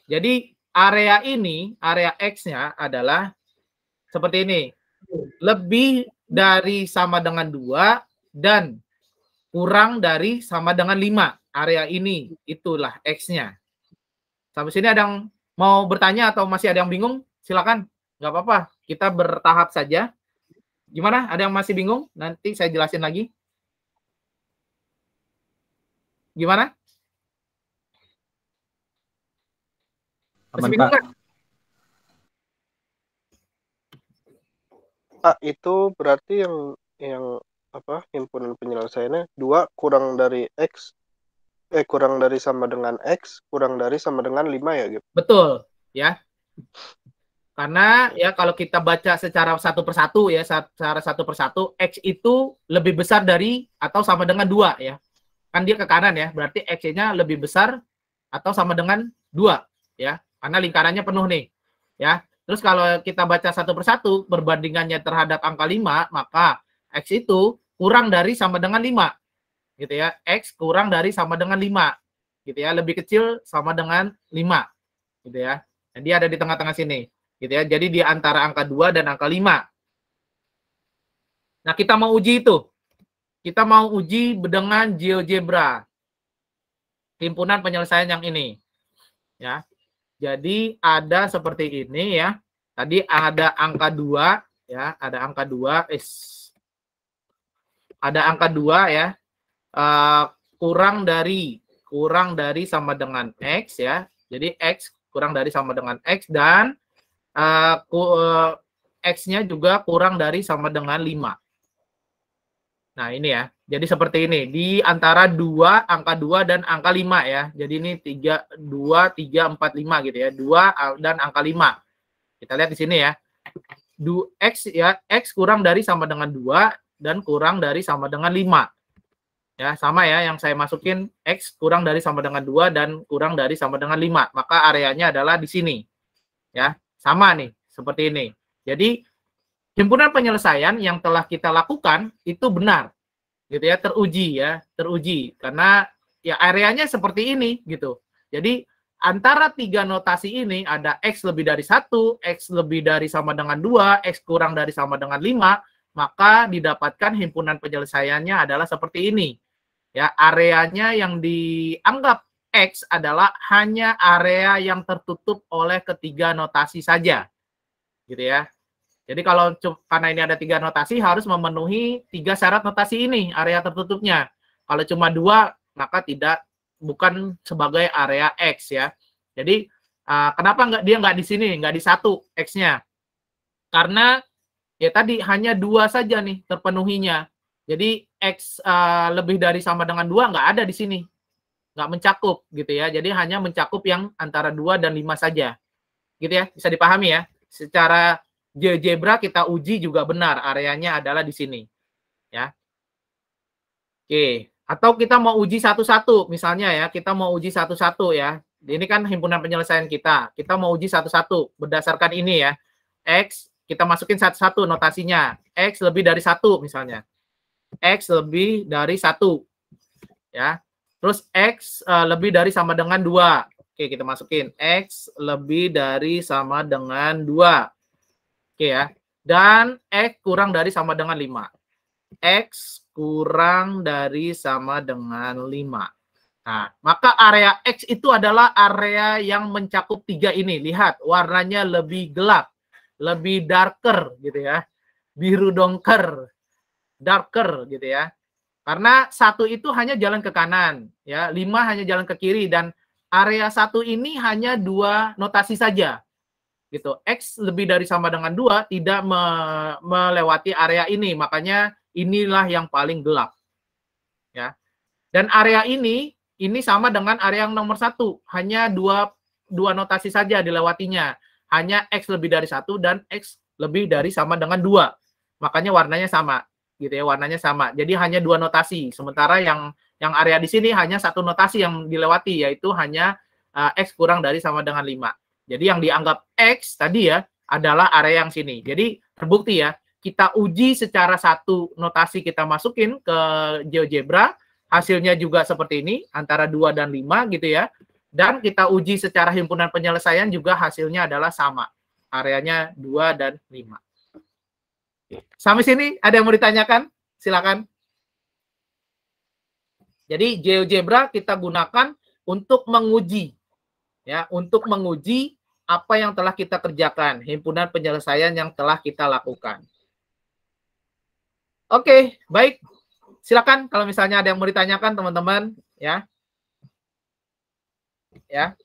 [SPEAKER 1] Jadi area ini, area X-nya adalah seperti ini. Lebih dari sama dengan 2 dan kurang dari sama dengan 5. Area ini, itulah X-nya. Sampai sini ada yang mau bertanya atau masih ada yang bingung? Silakan. Nggak apa-apa. Kita bertahap saja. Gimana? Ada yang masih bingung? Nanti saya jelasin lagi. Gimana? Masih bingung nggak?
[SPEAKER 5] Pak, itu berarti yang apa himpunan penyelesaiannya 2 kurang dari X. kurang dari sama dengan X, kurang dari sama dengan 5 ya, gitu.
[SPEAKER 1] Betul, ya. Karena ya kalau kita baca secara satu persatu ya, secara satu persatu, X itu lebih besar dari atau sama dengan 2 ya. Kan dia ke kanan ya, berarti X-nya lebih besar atau sama dengan 2 ya. Karena lingkarannya penuh nih. Ya. Terus kalau kita baca satu persatu perbandingannya terhadap angka 5, maka X itu kurang dari sama dengan 5. Gitu ya. X kurang dari sama dengan 5. Gitu ya, lebih kecil sama dengan 5. Gitu ya. Dan dia ada di tengah-tengah sini. Gitu ya. Jadi di antara angka 2 dan angka 5. Nah, kita mau uji itu. Kita mau uji dengan GeoGebra. Himpunan penyelesaian yang ini. Ya. Jadi ada seperti ini ya. Tadi ada angka 2 ya, ada angka 2 ada angka 2 ya. Kurang dari sama dengan X ya. Jadi X kurang dari sama dengan X dan X-nya juga kurang dari sama dengan 5. Nah, ini ya. Jadi seperti ini. Di antara angka 2 dan angka 5 ya. Jadi ini 2, 3, 4, 5 gitu ya. 2 dan angka 5. Kita lihat di sini ya. X ya, X kurang dari sama dengan 2 dan kurang dari sama dengan 5. Ya, sama ya yang saya masukin X kurang dari sama dengan 2 dan kurang dari sama dengan 5. Maka areanya adalah di sini. Ya, sama nih, seperti ini. Jadi himpunan penyelesaian yang telah kita lakukan itu benar, gitu ya, teruji karena ya areanya seperti ini gitu. Jadi antara 3 notasi ini ada X lebih dari 1, X lebih dari sama dengan 2, X kurang dari sama dengan 5, maka didapatkan himpunan penyelesaiannya adalah seperti ini. Ya, areanya yang dianggap X adalah hanya area yang tertutup oleh ketiga notasi saja. Gitu ya. Jadi kalau karena ini ada 3 notasi harus memenuhi 3 syarat notasi ini area tertutupnya. Kalau cuma 2 maka bukan sebagai area X ya. Jadi kenapa dia nggak di sini, nggak di 1 X-nya? Karena ya tadi hanya 2 saja nih terpenuhinya. Jadi X lebih dari sama dengan 2 nggak ada di sini. Nggak mencakup gitu ya. Jadi hanya mencakup yang antara 2 dan 5 saja. Gitu ya, bisa dipahami ya. Secara GeoGebra kita uji juga benar, areanya adalah di sini. Ya. Oke, atau kita mau uji satu-satu, misalnya ya, kita mau uji satu-satu ya. Ini kan himpunan penyelesaian kita. Kita mau uji satu-satu berdasarkan ini ya. X, kita masukin satu-satu notasinya. X lebih dari 1 misalnya. X lebih dari 1. Ya. Terus X lebih dari sama dengan 2. Oke, kita masukin. X lebih dari sama dengan 2. Oke ya. Dan X kurang dari sama dengan 5. X kurang dari sama dengan 5. Nah, maka area X itu adalah area yang mencakup 3 ini. Lihat, warnanya lebih gelap, lebih darker gitu ya. Biru dongker, darker gitu ya. Karena 1 itu hanya jalan ke kanan, ya. 5 hanya jalan ke kiri dan area 1 ini hanya 2 notasi saja. Gitu. X lebih dari sama dengan 2 tidak melewati area ini, makanya inilah yang paling gelap. Ya. Dan area ini sama dengan area yang nomor 1, hanya dua notasi saja dilewatinya. Hanya X lebih dari 1 dan X lebih dari sama dengan 2. Makanya warnanya sama. Gitu ya, warnanya sama. Jadi hanya 2 notasi. Sementara yang area di sini hanya 1 notasi yang dilewati, yaitu hanya X kurang dari sama dengan 5. Jadi yang dianggap X tadi ya adalah area yang sini. Jadi terbukti ya, kita uji secara 1 notasi kita masukin ke GeoGebra, hasilnya juga seperti ini, antara 2 dan 5 gitu ya. Dan kita uji secara himpunan penyelesaian juga hasilnya adalah sama. Areanya 2 dan 5. Sampai sini ada yang mau ditanyakan? Silakan. Jadi GeoGebra kita gunakan untuk menguji. Ya, untuk menguji apa yang telah kita kerjakan, himpunan penyelesaian yang telah kita lakukan. Oke, baik. Silakan kalau misalnya ada yang mau ditanyakan teman-teman, ya. Ya.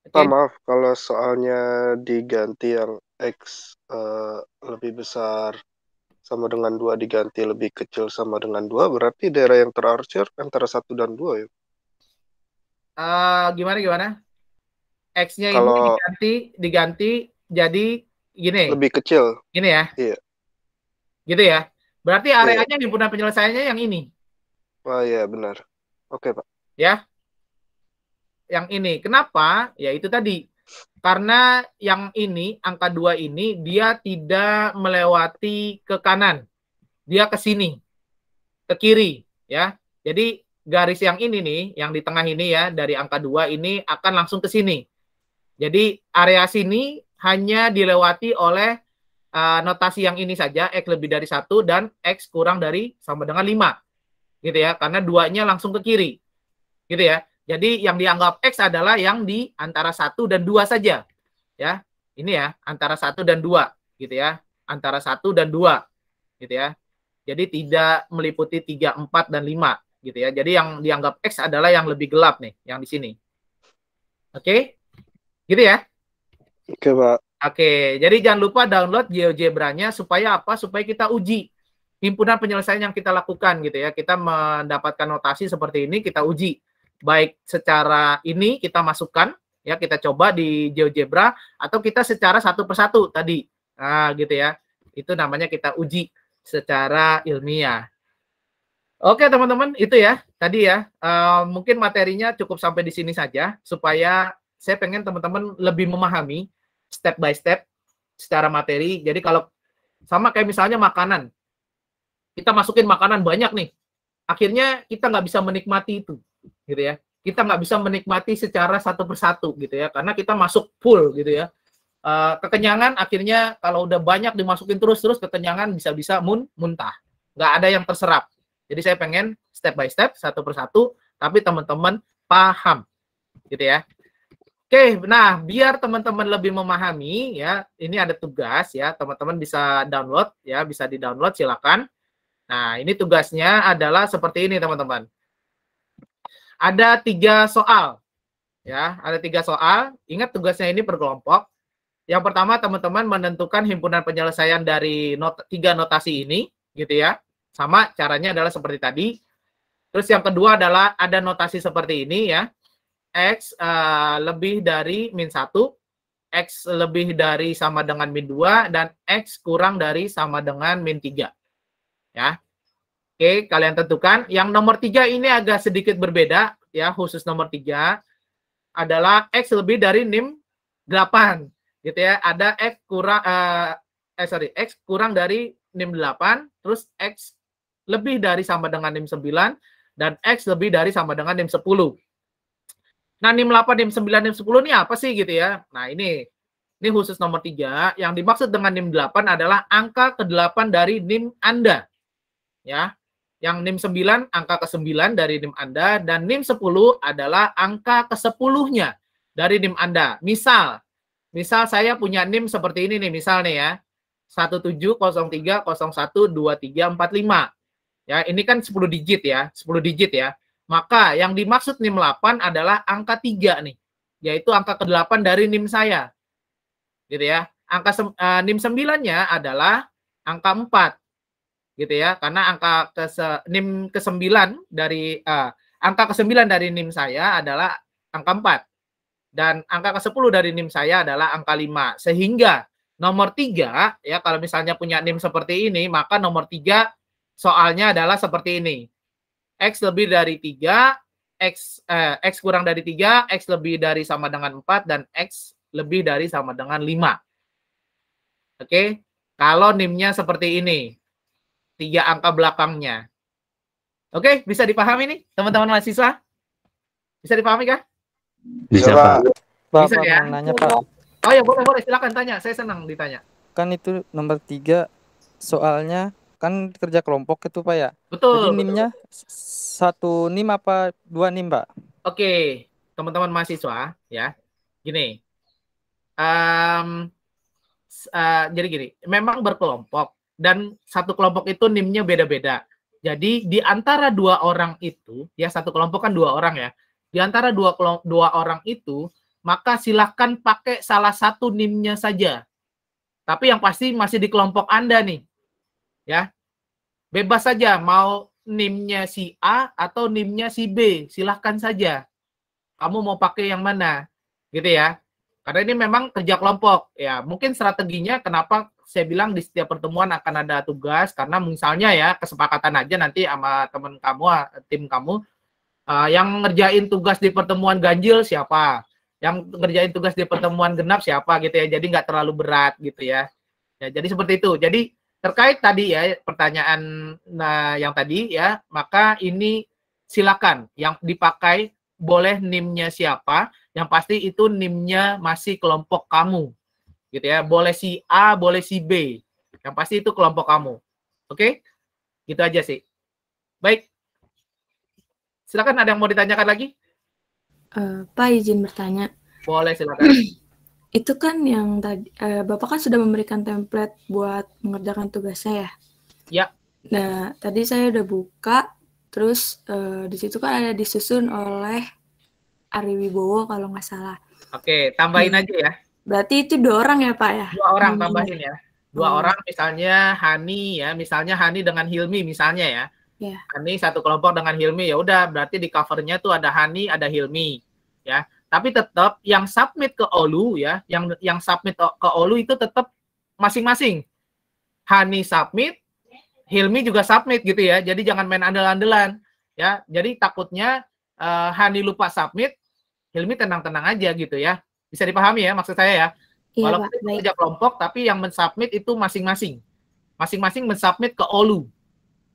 [SPEAKER 5] Pak, maaf kalau soalnya diganti yang X lebih besar sama dengan 2 diganti lebih kecil sama dengan 2, berarti daerah yang terarcher antara 1 dan 2 ya?
[SPEAKER 1] Gimana? X-nya ini
[SPEAKER 5] Kalau
[SPEAKER 1] diganti jadi gini.
[SPEAKER 5] lebih kecil.
[SPEAKER 1] Gini ya.
[SPEAKER 5] Iya.
[SPEAKER 1] Gitu ya. Berarti
[SPEAKER 5] Iya.
[SPEAKER 1] areanya himpunan penyelesaiannya yang ini.
[SPEAKER 5] Oh iya, benar. Oke, Pak.
[SPEAKER 1] Ya. Yang ini. Kenapa? Ya itu tadi. Karena yang ini, angka 2 ini, dia tidak melewati ke kanan. Dia ke sini. Ke kiri. Ya. Jadi garis yang ini nih, yang di tengah ini ya, dari angka 2 ini akan langsung ke sini. Jadi area sini hanya dilewati oleh notasi yang ini saja, X lebih dari 1 dan X kurang dari sama dengan 5. Gitu ya, karena 2-nya langsung ke kiri. Gitu ya. Jadi yang dianggap X adalah yang di antara 1 dan 2 saja. Ya. Ini ya, antara 1 dan 2 gitu ya. Antara 1 dan 2 gitu ya. Jadi tidak meliputi 3, 4 dan 5 gitu ya. Jadi yang dianggap X adalah yang lebih gelap nih, yang di sini. Oke? Gitu ya.
[SPEAKER 5] Oke, Pak.
[SPEAKER 1] Oke, jadi jangan lupa download GeoGebra-nya supaya apa? Supaya kita uji himpunan penyelesaian yang kita lakukan gitu ya. Kita mendapatkan notasi seperti ini, kita uji. Baik secara ini kita masukkan, ya kita coba di GeoGebra, atau kita secara satu persatu tadi. Nah, gitu ya. Itu namanya kita uji secara ilmiah. Oke, teman-teman, itu ya. Tadi ya, mungkin materinya cukup sampai di sini saja, supaya saya pengen teman-teman lebih memahami step by step secara materi. Jadi kalau sama kayak misalnya makanan, kita masukin makanan banyak nih, akhirnya kita nggak bisa menikmati itu, gitu ya. Kita nggak bisa menikmati secara satu persatu, gitu ya, karena kita masuk full, gitu ya. Kekenyangan akhirnya kalau udah banyak dimasukin terus kekenyangan bisa-bisa muntah, nggak ada yang terserap. Jadi saya pengen step by step, satu persatu, tapi teman-teman paham, gitu ya. Oke, nah biar teman-teman lebih memahami ya, ini ada tugas ya, teman-teman bisa download ya, bisa di-download silakan. Nah, ini tugasnya adalah seperti ini teman-teman. Ada 3 soal ya, ada 3 soal. Ingat tugasnya ini per kelompok. Yang pertama teman-teman menentukan himpunan penyelesaian dari 3 notasi ini, gitu ya. Sama caranya adalah seperti tadi. Terus yang kedua adalah ada notasi seperti ini ya. X lebih dari min 1, X lebih dari sama dengan min 2, dan X kurang dari sama dengan min 3. Ya. Oke, kalian tentukan. Yang nomor 3 ini agak sedikit berbeda, ya, khusus nomor 3 adalah X lebih dari nim 8. Gitu ya. Ada X kurang dari nim 8, terus X lebih dari sama dengan nim 9, dan X lebih dari sama dengan nim 10. Nah, NIM 8, NIM 9, NIM 10 ini apa sih gitu ya? Nah, ini khusus nomor 3. Yang dimaksud dengan NIM 8 adalah angka ke-8 dari NIM Anda. Ya. Yang NIM 9, angka ke-9 dari NIM Anda, dan NIM 10 adalah angka ke-10-nya dari NIM Anda. Misal saya punya NIM seperti ini nih, misal nih ya. 1703012345. Ya, ini kan 10 digit ya, 10 digit ya. Maka yang dimaksud NIM 8 adalah angka 3 nih, yaitu angka ke-8 dari NIM saya. Gitu ya. Angka NIM 9-nya adalah angka 4. Gitu ya. Karena angka NIM ke-9 dari angka ke-9 dari NIM saya adalah angka 4. Dan angka ke-10 dari NIM saya adalah angka 5. Sehingga nomor 3 ya, kalau misalnya punya NIM seperti ini, maka nomor 3 soalnya adalah seperti ini. X lebih dari 3, X kurang dari 3, X lebih dari sama dengan 4, dan X lebih dari sama dengan 5. Oke, kalau NIM-nya seperti ini, 3 angka belakangnya. Oke, bisa dipahami nih teman-teman mahasiswa? Bisa dipahami kah?
[SPEAKER 4] Bisa, Pak.
[SPEAKER 1] Bisa
[SPEAKER 2] Pak,
[SPEAKER 1] ya?
[SPEAKER 2] mau nanya, Pak.
[SPEAKER 1] Oh ya, boleh, silakan tanya. Saya senang ditanya.
[SPEAKER 2] Kan itu nomor 3 soalnya kan kerja kelompok itu, Pak ya.
[SPEAKER 1] Betul.
[SPEAKER 2] Jadi NIM-nya 1 NIM apa 2 NIM, Pak?
[SPEAKER 1] Oke, teman-teman mahasiswa ya. Gini. Jadi gini, memang berkelompok dan satu kelompok itu NIM-nya beda-beda. Jadi di antara 2 orang itu, ya satu kelompok kan 2 orang ya. Di antara 2 orang itu, maka silakan pakai salah satu NIM-nya saja. Tapi yang pasti masih di kelompok Anda nih. Ya. Bebas saja mau NIM-nya si A atau NIM-nya si B, silahkan saja. kamu mau pakai yang mana, gitu ya. Karena ini memang kerja kelompok, ya. Mungkin strateginya kenapa saya bilang di setiap pertemuan akan ada tugas, karena misalnya ya kesepakatan aja nanti sama teman kamu, tim kamu, yang ngerjain tugas di pertemuan ganjil siapa, yang ngerjain tugas di pertemuan genap siapa, gitu ya. Jadi nggak terlalu berat, gitu ya. Ya, jadi seperti itu. Jadi terkait tadi ya pertanyaan yang tadi ya, maka ini silakan yang dipakai boleh NIM-nya siapa, yang pasti itu NIM-nya masih kelompok kamu, gitu ya. Boleh si A, boleh si B, yang pasti itu kelompok kamu. Oke, gitu aja sih. Baik, silakan ada yang mau ditanyakan lagi?
[SPEAKER 3] Pak, izin bertanya.
[SPEAKER 1] Boleh, silakan.
[SPEAKER 3] Itu kan yang tadi Bapak kan sudah memberikan template buat mengerjakan tugasnya ya.
[SPEAKER 1] Ya.
[SPEAKER 3] Nah, tadi saya udah buka, terus di situ kan ada disusun oleh Ari Wibowo kalau nggak salah.
[SPEAKER 1] Oke, tambahin aja ya.
[SPEAKER 3] Berarti itu 2 orang ya Pak ya?
[SPEAKER 1] 2 orang tambahin ya. 2 orang, misalnya Hani ya, misalnya Hani dengan Hilmi misalnya ya.
[SPEAKER 3] Ya.
[SPEAKER 1] Hani satu kelompok dengan Hilmi, ya udah berarti di covernya tuh ada Hani, ada Hilmi ya. Tapi tetap yang submit ke Olu ya, yang submit ke Olu itu tetap masing-masing. Hani submit, Hilmi juga submit gitu ya. Jadi jangan main andel-andelan ya. Jadi takutnya Hani lupa submit, Hilmi tenang-tenang aja gitu ya. Bisa dipahami ya maksud saya ya.
[SPEAKER 3] Iya,
[SPEAKER 1] Walaupun
[SPEAKER 3] Pak,
[SPEAKER 1] itu
[SPEAKER 3] baik.
[SPEAKER 1] kerja kelompok, tapi yang mensubmit itu masing-masing. Masing-masing mensubmit ke Olu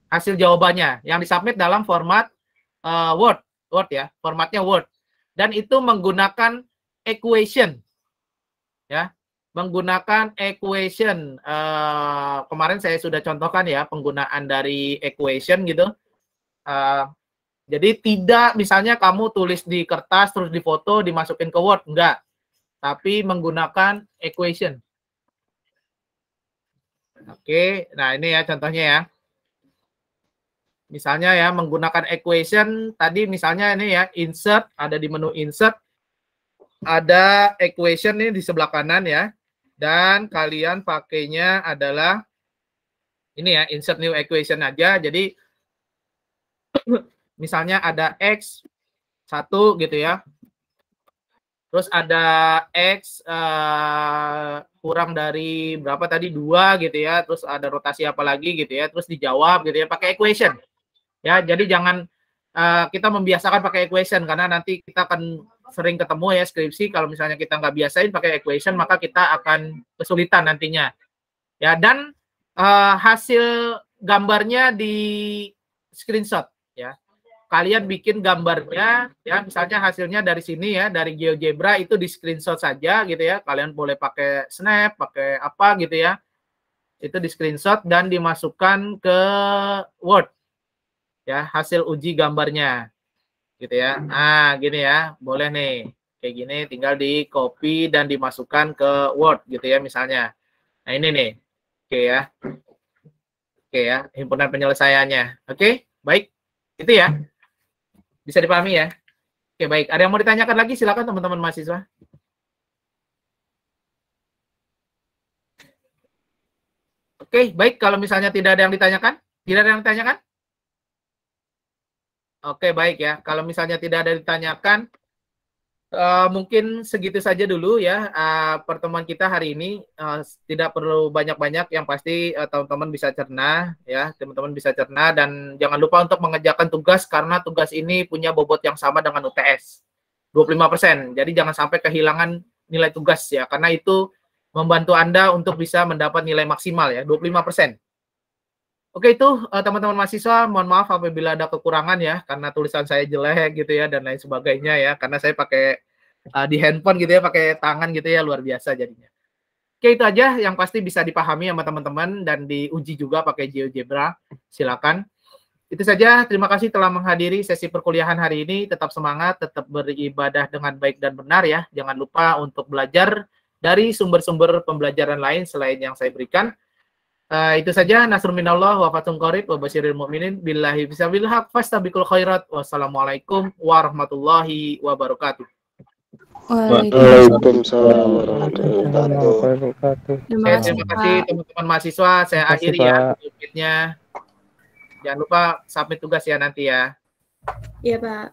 [SPEAKER 1] hasil jawabannya. Yang disubmit dalam format Word ya, formatnya Word. Dan itu menggunakan equation, ya, menggunakan equation. Kemarin saya sudah contohkan ya penggunaan dari equation gitu. Jadi tidak misalnya kamu tulis di kertas terus difoto dimasukin ke Word, enggak. Tapi menggunakan equation. Oke, nah ini ya contohnya ya. Misalnya ya menggunakan equation tadi misalnya ini ya insert, ada di menu insert ada equation nih di sebelah kanan ya, dan kalian pakainya adalah ini ya insert new equation aja. Jadi misalnya ada X 1 gitu ya, terus ada X kurang dari berapa tadi 2 gitu ya, terus ada rotasi apa lagi gitu ya, terus dijawab gitu ya pakai equation. Ya, jadi jangan kita membiasakan pakai equation karena nanti kita akan sering ketemu ya skripsi kalau misalnya kita nggak biasain pakai equation maka kita akan kesulitan nantinya. Ya, dan hasil gambarnya di screenshot ya. Kalian bikin gambarnya ya, misalnya hasilnya dari sini ya, dari GeoGebra itu di screenshot saja gitu ya. Kalian boleh pakai Snap, pakai apa gitu ya. Itu di screenshot dan dimasukkan ke Word. Ya, hasil uji gambarnya gitu ya. Nah, gini ya, boleh nih kayak gini, tinggal di copy dan dimasukkan ke Word gitu ya misalnya. Nah ini nih, oke ya, himpunan penyelesaiannya. Oke, baik, itu ya, bisa dipahami ya. Oke, baik, ada yang mau ditanyakan lagi, silakan teman-teman mahasiswa. Oke, baik, kalau misalnya tidak ada yang ditanyakan, Oke, baik ya. Kalau misalnya tidak ada ditanyakan, mungkin segitu saja dulu ya pertemuan kita hari ini. Tidak perlu banyak-banyak, yang pasti teman-teman bisa cerna ya, teman-teman bisa cerna, dan jangan lupa untuk mengerjakan tugas karena tugas ini punya bobot yang sama dengan UTS 25%. Jadi jangan sampai kehilangan nilai tugas ya, karena itu membantu Anda untuk bisa mendapat nilai maksimal ya 25%. Oke, itu teman-teman mahasiswa, mohon maaf apabila ada kekurangan ya, karena tulisan saya jelek gitu ya, dan lain sebagainya ya, karena saya pakai di handphone gitu ya, pakai tangan gitu ya, luar biasa jadinya. Oke, itu aja yang pasti bisa dipahami sama teman-teman dan diuji juga pakai GeoGebra, silakan. Itu saja, terima kasih telah menghadiri sesi perkuliahan hari ini, tetap semangat, tetap beribadah dengan baik dan benar ya, jangan lupa untuk belajar dari sumber-sumber pembelajaran lain selain yang saya berikan. Itu saja, nasrun minallah wa fathun qarib wa basyiril mu'minin billahi bisabil haq fastabiqul khairat. Wassalamualaikum warahmatullahi wabarakatuh.
[SPEAKER 5] Waalaikumsalam warahmatullahi wabarakatuh.
[SPEAKER 3] Terima
[SPEAKER 1] Terima kasih teman-teman mahasiswa, saya akhiri ya submitnya. Jangan lupa submit tugas ya nanti ya.
[SPEAKER 3] Iya, Pak.